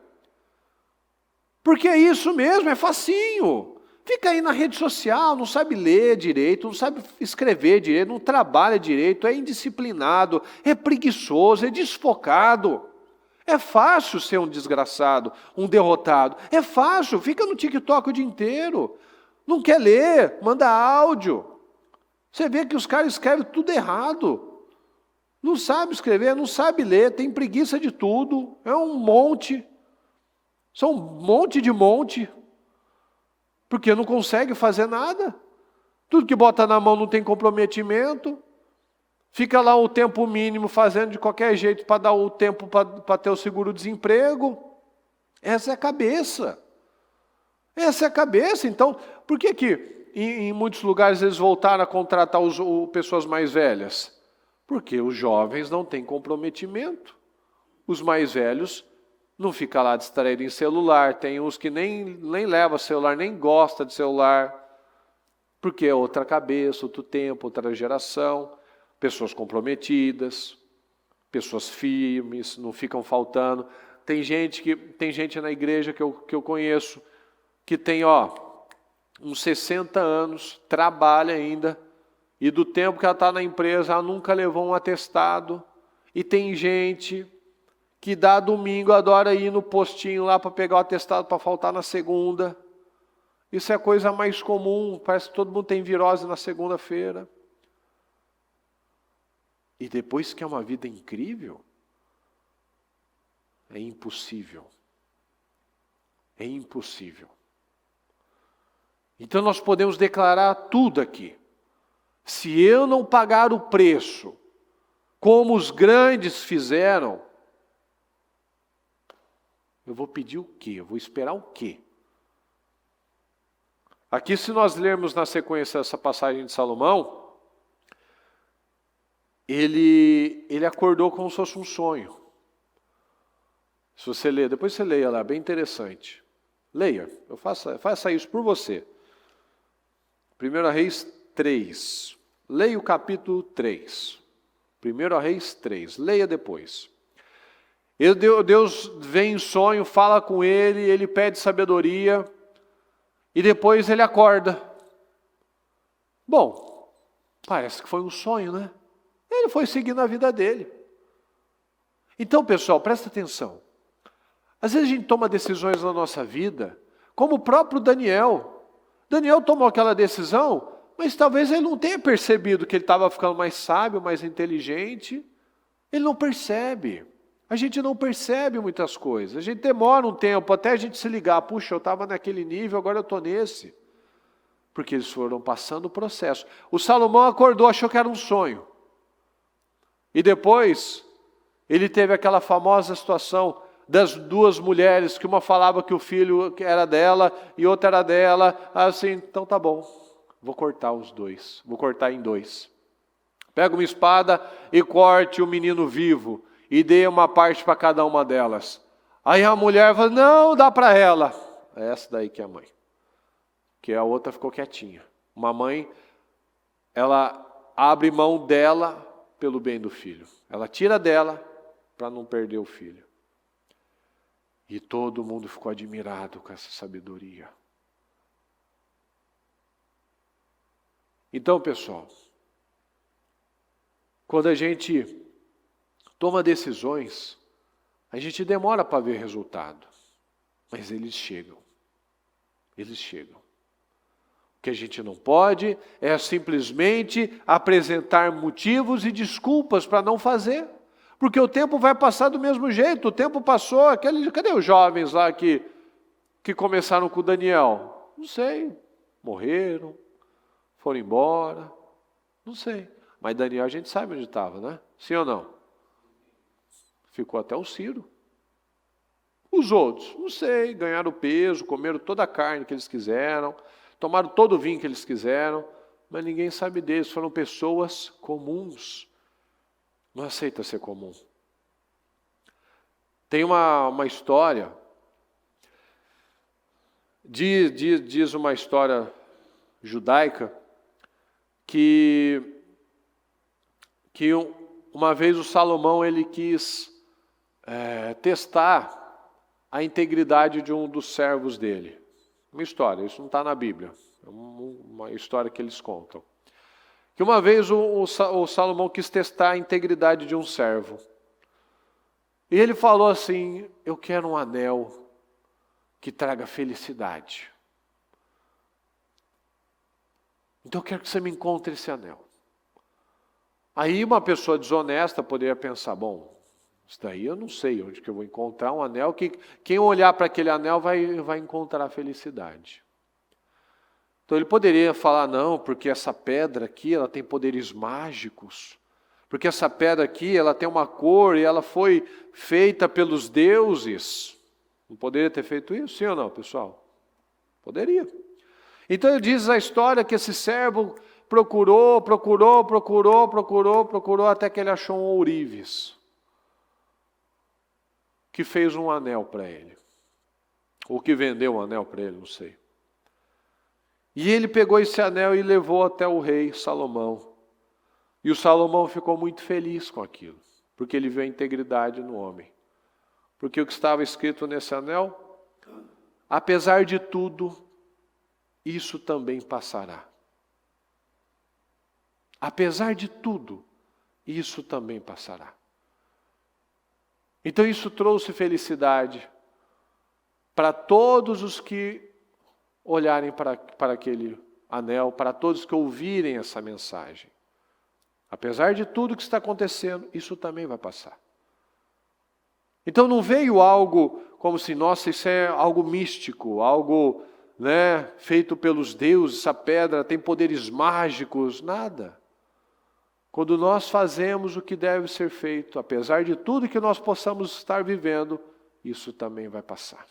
Porque é isso mesmo, é facinho. Fica aí na rede social, não sabe ler direito, não sabe escrever direito, não trabalha direito, é indisciplinado, é preguiçoso, é desfocado. É fácil ser um desgraçado, um derrotado. É fácil, fica no TikTok o dia inteiro. Não quer ler, manda áudio. Você vê que os caras escrevem tudo errado. Não sabe escrever, não sabe ler, tem preguiça de tudo. É um monte. São um monte de monte. Porque não consegue fazer nada. Tudo que bota na mão não tem comprometimento. Fica lá o tempo mínimo fazendo de qualquer jeito para dar o tempo para ter o seguro-desemprego. Essa é a cabeça. Essa é a cabeça. Então, por que em muitos lugares eles voltaram a contratar pessoas mais velhas? Porque os jovens não têm comprometimento. Os mais velhos não ficam lá distraídos em celular. Tem uns que nem levam celular, nem gostam de celular. Porque é outra cabeça, outro tempo, outra geração. Pessoas comprometidas, pessoas firmes, não ficam faltando. Tem gente na igreja que eu conheço que tem uns 60 anos, trabalha ainda, e do tempo que ela está na empresa, ela nunca levou um atestado. E tem gente que dá domingo, adora ir no postinho lá para pegar o atestado para faltar na segunda. Isso é a coisa mais comum, parece que todo mundo tem virose na segunda-feira. E depois que é uma vida incrível, é impossível. É impossível. Então nós podemos declarar tudo aqui. Se eu não pagar o preço, como os grandes fizeram, eu vou pedir o quê? Eu vou esperar o quê? Aqui, se nós lermos na sequência essa passagem de Salomão, ele acordou como se fosse um sonho. Se você ler, depois você leia lá, bem interessante. Leia, faça isso por você. 1 Reis 3. Leia o capítulo 3. 1 Reis 3. Leia depois. Deus vem em sonho, fala com ele pede sabedoria, e depois ele acorda. Bom, parece que foi um sonho, né? Ele foi seguindo a vida dele. Então, pessoal, presta atenção. Às vezes a gente toma decisões na nossa vida, como o próprio Daniel. Daniel tomou aquela decisão, mas talvez ele não tenha percebido que ele estava ficando mais sábio, mais inteligente. Ele não percebe. A gente não percebe muitas coisas. A gente demora um tempo até a gente se ligar. Puxa, eu estava naquele nível, agora eu estou nesse. Porque eles foram passando o processo. O Salomão acordou, achou que era um sonho. E depois, ele teve aquela famosa situação das duas mulheres, que uma falava que o filho era dela e outra era dela. Assim, então tá bom, vou cortar os dois, vou cortar em dois. Pega uma espada e corte o menino vivo e dê uma parte para cada uma delas. Aí a mulher fala, não, dá para ela. É essa daí que é a mãe. Que a outra ficou quietinha. Uma mãe, ela abre mão dela pelo bem do filho. Ela tira dela para não perder o filho. E todo mundo ficou admirado com essa sabedoria. Então, pessoal, quando a gente toma decisões, a gente demora para ver resultado. Mas eles chegam. Eles chegam. O que a gente não pode é simplesmente apresentar motivos e desculpas para não fazer. Porque o tempo vai passar do mesmo jeito. O tempo passou. Cadê os jovens lá que começaram com o Daniel? Não sei. Morreram. Foram embora. Não sei. Mas Daniel a gente sabe onde estava, né? Sim ou não? Ficou até o Ciro. Os outros, não sei. Ganharam peso, comeram toda a carne que eles quiseram. Tomaram todo o vinho que eles quiseram. Mas ninguém sabe deles. Foram pessoas comuns. Não aceita ser comum. Tem uma história, diz uma história judaica, que uma vez o Salomão ele quis testar a integridade de um dos servos dele. Uma história, isso não está na Bíblia, é uma história que eles contam. Que uma vez o Salomão quis testar a integridade de um servo. E ele falou assim, eu quero um anel que traga felicidade. Então eu quero que você me encontre esse anel. Aí uma pessoa desonesta poderia pensar, bom, isso daí eu não sei onde que eu vou encontrar um anel que quem olhar para aquele anel vai encontrar felicidade. Então ele poderia falar, não, porque essa pedra aqui, ela tem poderes mágicos. Porque essa pedra aqui, ela tem uma cor e ela foi feita pelos deuses. Não poderia ter feito isso? Sim ou não, pessoal? Poderia. Então ele diz a história que esse servo procurou, até que ele achou um ourives. Que fez um anel para ele. Ou que vendeu um anel para ele, não sei. E ele pegou esse anel e levou até o rei Salomão. E o Salomão ficou muito feliz com aquilo, porque ele viu a integridade no homem. Porque o que estava escrito nesse anel, apesar de tudo, isso também passará. Apesar de tudo, isso também passará. Então isso trouxe felicidade para todos os que olharem para aquele anel, para todos que ouvirem essa mensagem. Apesar de tudo que está acontecendo, isso também vai passar. Então não veio algo como se, nossa, isso é algo místico, algo feito pelos deuses, essa pedra tem poderes mágicos, nada. Quando nós fazemos o que deve ser feito, apesar de tudo que nós possamos estar vivendo, isso também vai passar.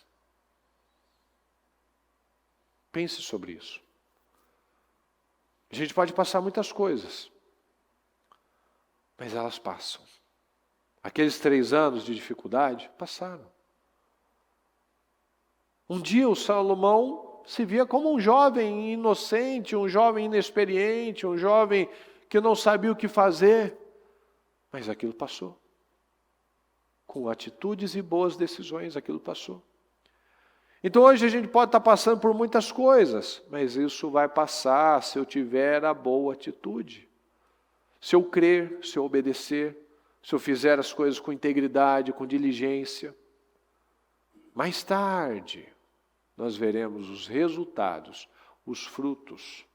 Pense sobre isso. A gente pode passar muitas coisas, mas elas passam. Aqueles 3 anos de dificuldade passaram. Um dia o Salomão se via como um jovem inocente, um jovem inexperiente, um jovem que não sabia o que fazer, mas aquilo passou. Com atitudes e boas decisões, aquilo passou. Então hoje a gente pode estar passando por muitas coisas, mas isso vai passar se eu tiver a boa atitude. Se eu crer, se eu obedecer, se eu fizer as coisas com integridade, com diligência. mais tarde, nós veremos os resultados, os frutos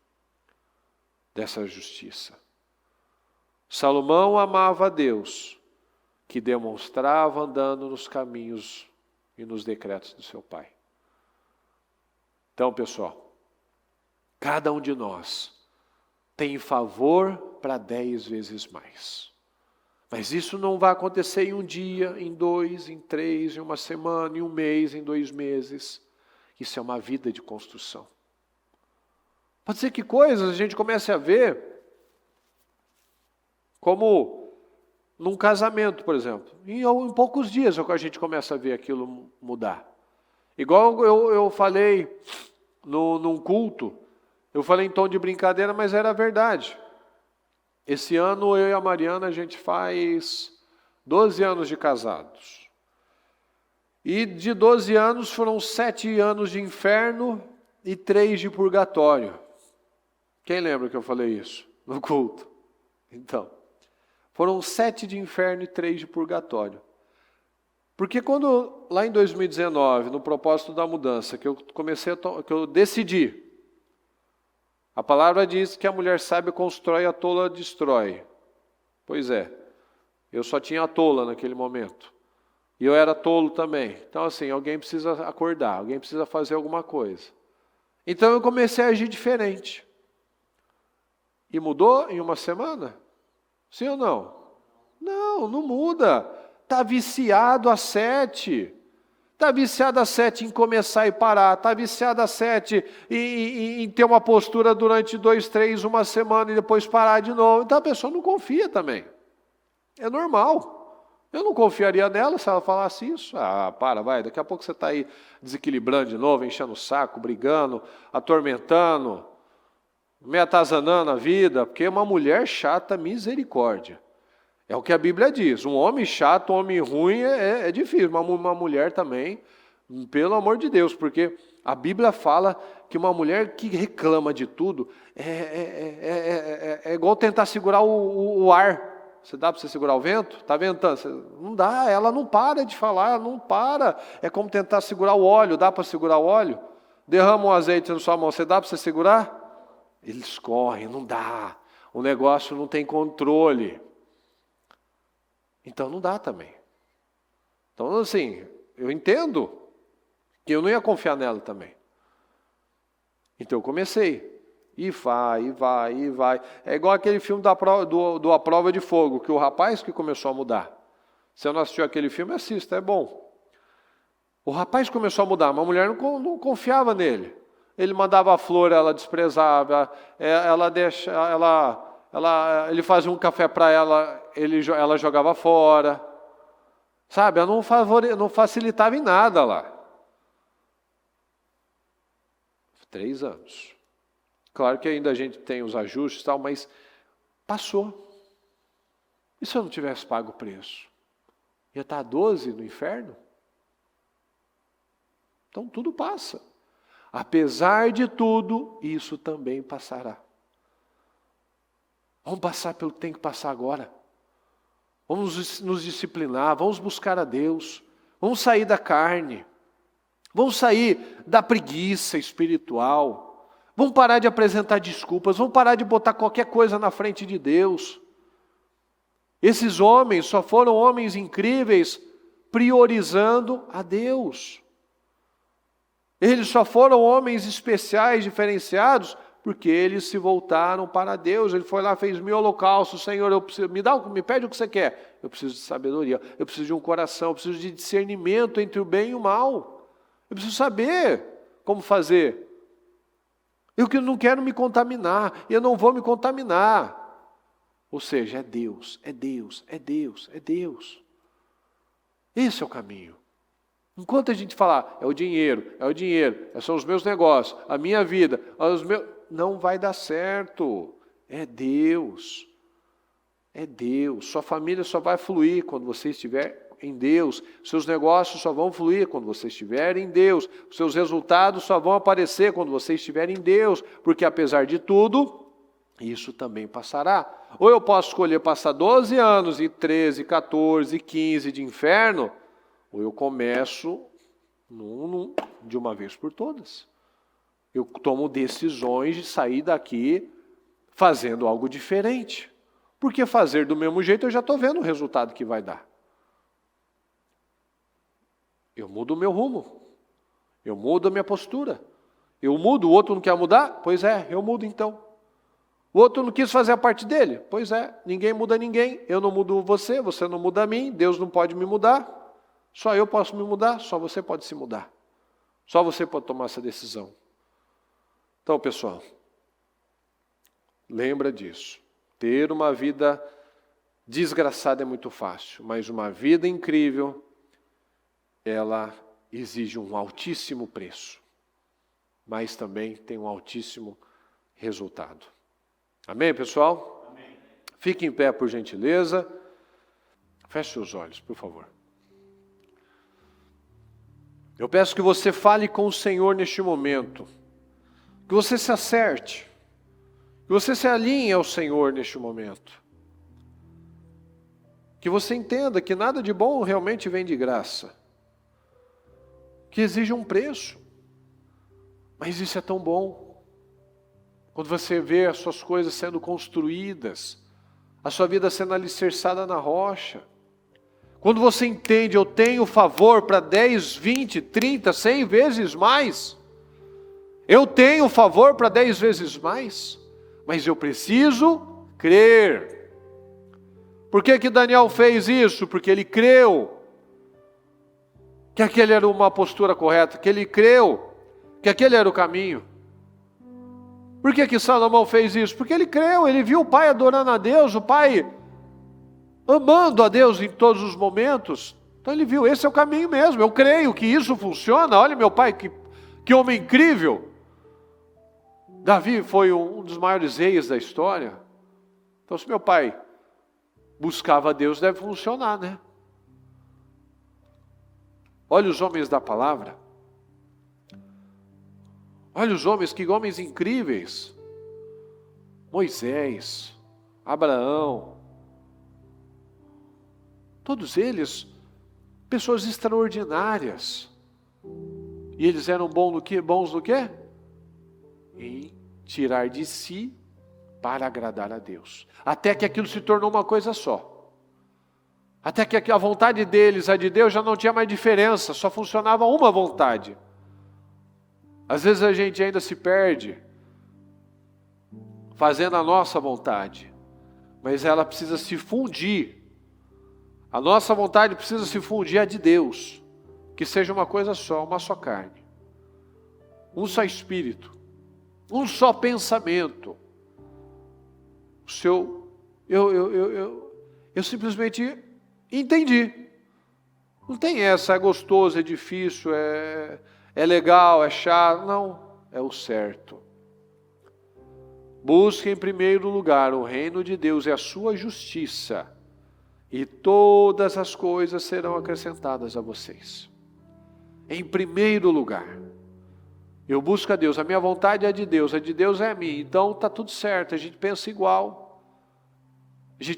dessa justiça. Salomão amava a Deus, que demonstrava andando nos caminhos e nos decretos do seu pai. Então, pessoal, cada um de nós tem favor para 10 vezes mais. Mas isso não vai acontecer em um dia, em 2, em 3, em uma semana, em um mês, em 2 meses. Isso é uma vida de construção. Pode ser que coisas a gente comece a ver como num casamento, por exemplo. Em poucos dias a gente começa a ver aquilo mudar. Igual eu falei num culto, eu falei em tom de brincadeira, mas era verdade. Esse ano eu e a Mariana, a gente faz 12 anos de casados. E de 12 anos foram 7 anos de inferno e 3 de purgatório. Quem lembra que eu falei isso no culto? Então, foram 7 de inferno e 3 de purgatório. Porque quando, lá em 2019, no propósito da mudança, que eu que eu decidi, a palavra diz que a mulher sábia constrói, a tola destrói. Pois é, eu só tinha a tola naquele momento. E eu era tolo também. Então assim, alguém precisa acordar, alguém precisa fazer alguma coisa. Então eu comecei a agir diferente. E mudou em uma semana? Sim ou não? Não, não muda. Está viciado a 7. Está viciado a 7 em começar e parar. Está viciado a 7 em ter uma postura durante 2, 3, uma semana e depois parar de novo. Então a pessoa não confia também. É normal. Eu não confiaria nela se ela falasse isso. Ah, vai, daqui a pouco você está aí desequilibrando de novo, enchendo o saco, brigando, atormentando, me atazanando a vida, porque uma mulher chata, misericórdia. É o que a Bíblia diz. Um homem chato, um homem ruim é difícil. Uma mulher também, pelo amor de Deus, porque a Bíblia fala que uma mulher que reclama de tudo é igual tentar segurar o ar. Você dá para você segurar o vento? Está ventando? Não dá, ela não para de falar, ela não para. É como tentar segurar o óleo. Dá para segurar o óleo? Derrama um azeite na sua mão, você dá para você segurar? Ele escorre, não dá. O negócio não tem controle. Então não dá também. Então assim, eu entendo que eu não ia confiar nela também. Então eu comecei. E vai. É igual aquele filme do A Prova de Fogo, que o rapaz que começou a mudar. Se eu não assistiu aquele filme, assista, é bom. O rapaz começou a mudar, mas a mulher não confiava nele. Ele mandava a flor, ela desprezava, ele fazia um café para ela, ela jogava fora. Sabe, ela não facilitava em nada lá. 3 anos. Claro que ainda a gente tem os ajustes e tal, mas passou. E se eu não tivesse pago o preço? Ia estar 12 no inferno? Então tudo passa. Apesar de tudo, isso também passará. Vamos passar pelo que tem que passar agora. Vamos nos disciplinar, vamos buscar a Deus. Vamos sair da carne. Vamos sair da preguiça espiritual. Vamos parar de apresentar desculpas, vamos parar de botar qualquer coisa na frente de Deus. Esses homens só foram homens incríveis priorizando a Deus. Eles só foram homens especiais, diferenciados, porque eles se voltaram para Deus. Ele foi lá, fez 1000 holocaustos. Senhor, me pede o que você quer. Eu preciso de sabedoria, eu preciso de um coração, eu preciso de discernimento entre o bem e o mal. Eu preciso saber como fazer. Eu que não quero me contaminar, eu não vou me contaminar. Ou seja, é Deus. Esse é o caminho. Enquanto a gente falar, é o dinheiro, são os meus negócios, a minha vida, não vai dar certo. É Deus. Sua família só vai fluir quando você estiver em Deus. Seus negócios só vão fluir quando você estiver em Deus. Os seus resultados só vão aparecer quando você estiver em Deus. Porque apesar de tudo, isso também passará. Ou eu posso escolher passar 12 anos e 13, 14, 15 de inferno, ou eu começo De uma vez por todas. Eu tomo decisões de sair daqui fazendo algo diferente. Porque fazer do mesmo jeito eu já estou vendo o resultado que vai dar. Eu mudo o meu rumo. Eu mudo a minha postura. Eu mudo, o outro não quer mudar? Pois é, eu mudo então. O outro não quis fazer a parte dele? Pois é, ninguém muda ninguém. Eu não mudo você, você não muda a mim, Deus não pode me mudar. Só eu posso me mudar, só você pode se mudar. Só você pode tomar essa decisão. Então, pessoal, lembra disso. Ter uma vida desgraçada é muito fácil, mas uma vida incrível, ela exige um altíssimo preço, mas também tem um altíssimo resultado. Amém, pessoal? Amém. Fique em pé, por gentileza. Feche seus olhos, por favor. Eu peço que você fale com o Senhor neste momento. Que você se acerte. Que você se alinhe ao Senhor neste momento. Que você entenda que nada de bom realmente vem de graça. Que exige um preço. Mas isso é tão bom. Quando você vê as suas coisas sendo construídas, a sua vida sendo alicerçada na rocha. Quando você entende, eu tenho favor para 10, 20, 30, 100 vezes mais. Eu tenho favor para 10 vezes mais. Mas eu preciso crer. Por que que Daniel fez isso? Porque ele creu que aquele era uma postura correta, que ele creu que aquele era o caminho. Por que que Salomão fez isso? Porque ele creu, ele viu o pai adorando a Deus, o pai amando a Deus em todos os momentos. Então ele viu, esse é o caminho mesmo, eu creio que isso funciona. Olha meu pai, que homem incrível. Davi foi um dos maiores reis da história. Então se meu pai buscava a Deus, deve funcionar, né? Olha os homens da palavra. Olha os homens, que homens incríveis. Moisés, Abraão. Todos eles, pessoas extraordinárias. E eles eram bons no quê? Em tirar de si para agradar a Deus. Até que aquilo se tornou uma coisa só. Até que a vontade deles, a de Deus, já não tinha mais diferença. Só funcionava uma vontade. Às vezes a gente ainda se perde fazendo a nossa vontade, mas ela precisa se fundir. A nossa vontade precisa se fundir à de Deus, que seja uma coisa só, uma só carne, um só espírito, um só pensamento. Eu simplesmente entendi. Não tem essa, é gostoso, é difícil, é legal, é chato. Não, é o certo. Busque em primeiro lugar o reino de Deus e a sua justiça, e todas as coisas serão acrescentadas a vocês. Em primeiro lugar, eu busco a Deus, a minha vontade é a de Deus é a minha, então está tudo certo, a gente pensa igual.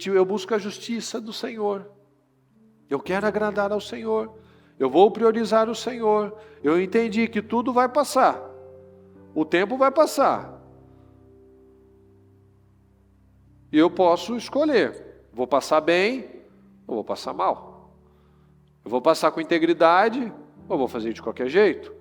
Eu busco a justiça do Senhor, eu quero agradar ao Senhor. Eu vou priorizar o Senhor. Eu entendi que tudo vai passar. O tempo vai passar. E eu posso escolher. Vou passar bem ou vou passar mal. Eu vou passar com integridade ou vou fazer de qualquer jeito.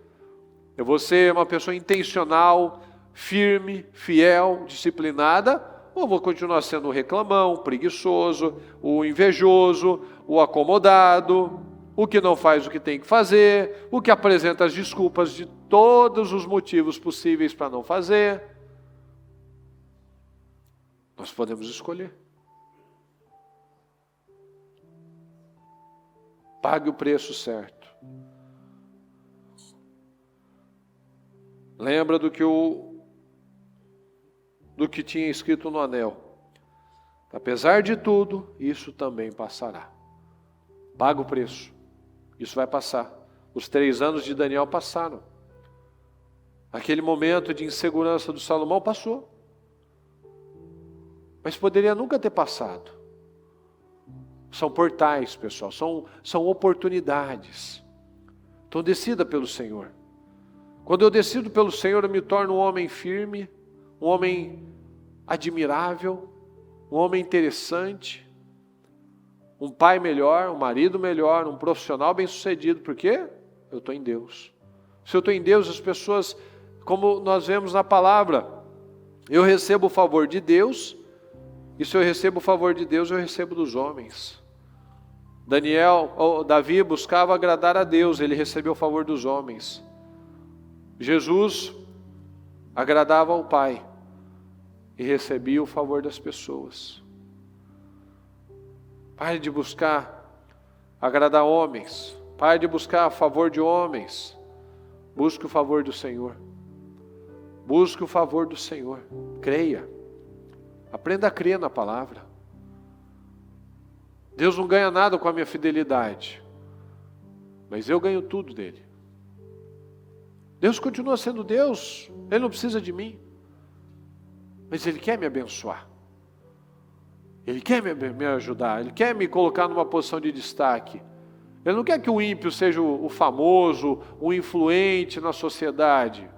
Eu vou ser uma pessoa intencional, firme, fiel, disciplinada, ou vou continuar sendo o reclamão, o preguiçoso, o invejoso, o acomodado, o que não faz o que tem que fazer, o que apresenta as desculpas de todos os motivos possíveis para não fazer. Nós podemos escolher. Pague o preço certo. Lembra do que tinha escrito no anel. Apesar de tudo, isso também passará. Paga o preço. Isso vai passar. Os 3 anos de Daniel passaram. Aquele momento de insegurança do Salomão passou. Mas poderia nunca ter passado. São portais, pessoal. São oportunidades. Então decida pelo Senhor. Quando eu decido pelo Senhor, eu me torno um homem firme, um homem admirável, um homem interessante, um pai melhor, um marido melhor, um profissional bem-sucedido. Por quê? Eu estou em Deus. Se eu estou em Deus, as pessoas, como nós vemos na palavra, eu recebo o favor de Deus, e se eu recebo o favor de Deus, eu recebo dos homens. Davi buscava agradar a Deus, ele recebeu o favor dos homens. Jesus agradava ao Pai e recebia o favor das pessoas. Pare de buscar agradar homens, pare de buscar a favor de homens, busque o favor do Senhor. Busque o favor do Senhor, creia, aprenda a crer na palavra. Deus não ganha nada com a minha fidelidade, mas eu ganho tudo dele. Deus continua sendo Deus, Ele não precisa de mim, mas Ele quer me abençoar, Ele quer me ajudar, Ele quer me colocar numa posição de destaque. Ele não quer que o ímpio seja o famoso, o influente na sociedade.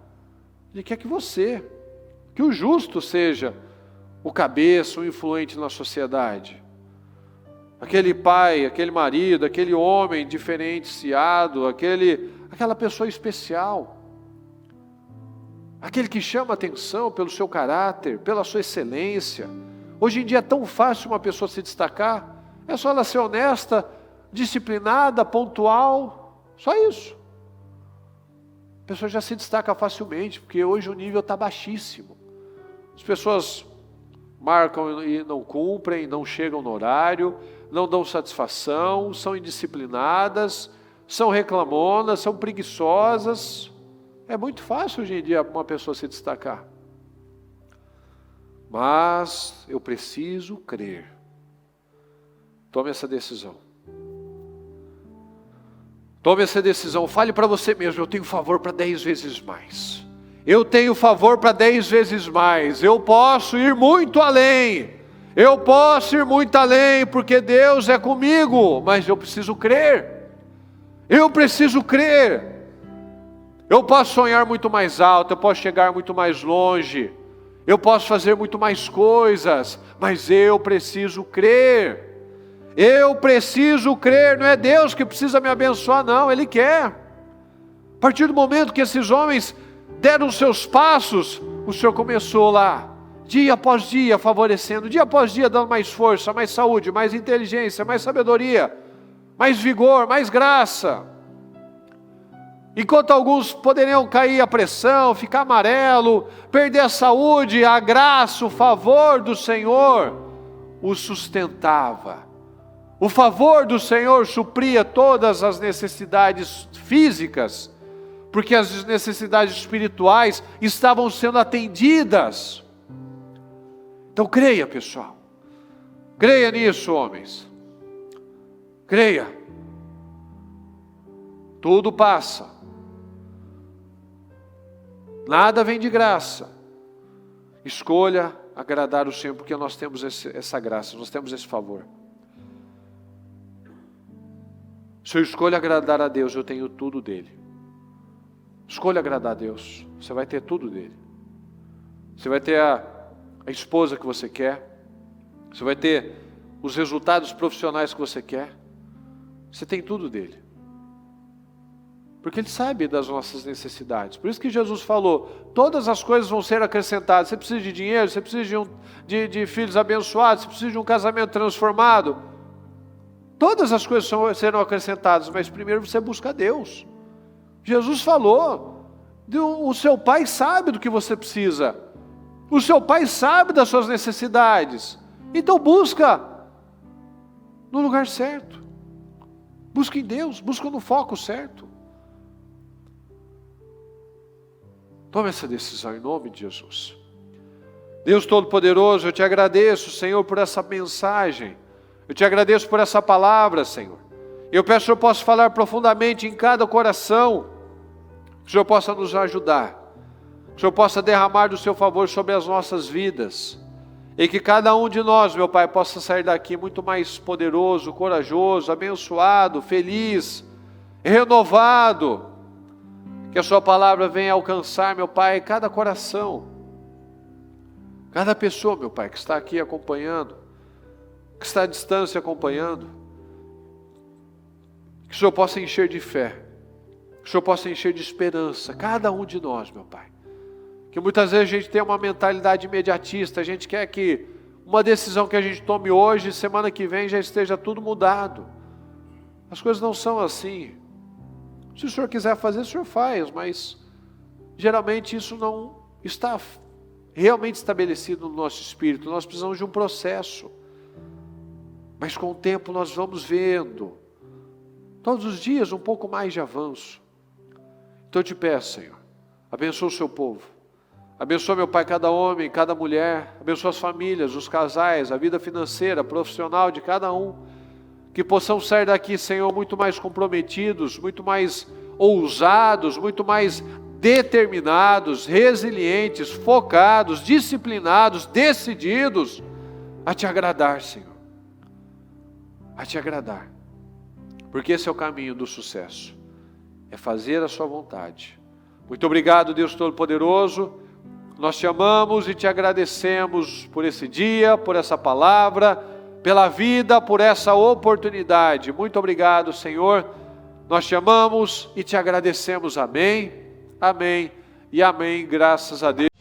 Ele quer que o justo seja o cabeça, o influente na sociedade. Aquele pai, aquele marido, aquele homem diferenciado, aquela pessoa especial. Aquele que chama atenção pelo seu caráter, pela sua excelência. Hoje em dia é tão fácil uma pessoa se destacar. É só ela ser honesta, disciplinada, pontual. Só isso. A pessoa já se destaca facilmente, porque hoje o nível está baixíssimo. As pessoas marcam e não cumprem, não chegam no horário, não dão satisfação, são indisciplinadas, são reclamonas, são preguiçosas. É muito fácil hoje em dia uma pessoa se destacar. Mas eu preciso crer. Tome essa decisão. Tome essa decisão. Fale para você mesmo: eu tenho favor para 10 vezes mais. Eu tenho favor para 10 vezes mais. Eu posso ir muito além. Eu posso ir muito além, porque Deus é comigo. Mas eu preciso crer. Eu preciso crer. Eu posso sonhar muito mais alto, eu posso chegar muito mais longe, eu posso fazer muito mais coisas, mas eu preciso crer. Eu preciso crer, não é Deus que precisa me abençoar, não, Ele quer. A partir do momento que esses homens deram os seus passos, o Senhor começou lá, dia após dia, favorecendo, dia após dia, dando mais força, mais saúde, mais inteligência, mais sabedoria, mais vigor, mais graça. Enquanto alguns poderiam cair a pressão, ficar amarelo, perder a saúde, a graça, o favor do Senhor os sustentava. O favor do Senhor supria todas as necessidades físicas, porque as necessidades espirituais estavam sendo atendidas. Então creia, pessoal. Creia nisso, homens. Creia. Tudo passa. Nada vem de graça. Escolha agradar o Senhor, porque nós temos essa graça, nós temos esse favor. Se eu escolho agradar a Deus, eu tenho tudo dele. Escolha agradar a Deus, você vai ter tudo dele. Você vai ter a esposa que você quer. Você vai ter os resultados profissionais que você quer. Você tem tudo dele. Porque Ele sabe das nossas necessidades. Por isso que Jesus falou: todas as coisas vão ser acrescentadas. Você precisa de dinheiro, você precisa de filhos abençoados, você precisa de um casamento transformado. Todas as coisas serão acrescentadas, mas primeiro você busca a Deus. Jesus falou: o seu Pai sabe do que você precisa. O seu Pai sabe das suas necessidades. Então busca no lugar certo. Busca em Deus, busca no foco certo. Tome essa decisão em nome de Jesus. Deus Todo-Poderoso, eu te agradeço, Senhor, por essa mensagem. Eu te agradeço por essa palavra, Senhor. Eu peço que o Senhor possa falar profundamente em cada coração. Que o Senhor possa nos ajudar. Que o Senhor possa derramar do seu favor sobre as nossas vidas. E que cada um de nós, meu Pai, possa sair daqui muito mais poderoso, corajoso, abençoado, feliz, renovado. Que a sua palavra venha alcançar, meu Pai, cada coração, cada pessoa, meu Pai, que está aqui acompanhando, que está à distância acompanhando. Que o Senhor possa encher de fé, que o Senhor possa encher de esperança, cada um de nós, meu Pai. Que muitas vezes a gente tem uma mentalidade imediatista, a gente quer que uma decisão que a gente tome hoje, semana que vem já esteja tudo mudado. As coisas não são assim. Se o Senhor quiser fazer, o Senhor faz, mas geralmente isso não está realmente estabelecido no nosso espírito. Nós precisamos de um processo. Mas com o tempo nós vamos vendo, todos os dias um pouco mais de avanço. Então eu te peço, Senhor, abençoa o seu povo. Abençoa, meu Pai, cada homem, cada mulher. Abençoa as famílias, os casais, a vida financeira, profissional de cada um. Que possamos sair daqui, Senhor, muito mais comprometidos, muito mais ousados, muito mais determinados, resilientes, focados, disciplinados, decididos a te agradar, Senhor. A te agradar. Porque esse é o caminho do sucesso. É fazer a sua vontade. Muito obrigado, Deus Todo-Poderoso. Nós te amamos e te agradecemos por esse dia, por essa palavra, pela vida, por essa oportunidade. Muito obrigado, Senhor. Nós te amamos e te agradecemos. Amém, amém e amém. Graças a Deus.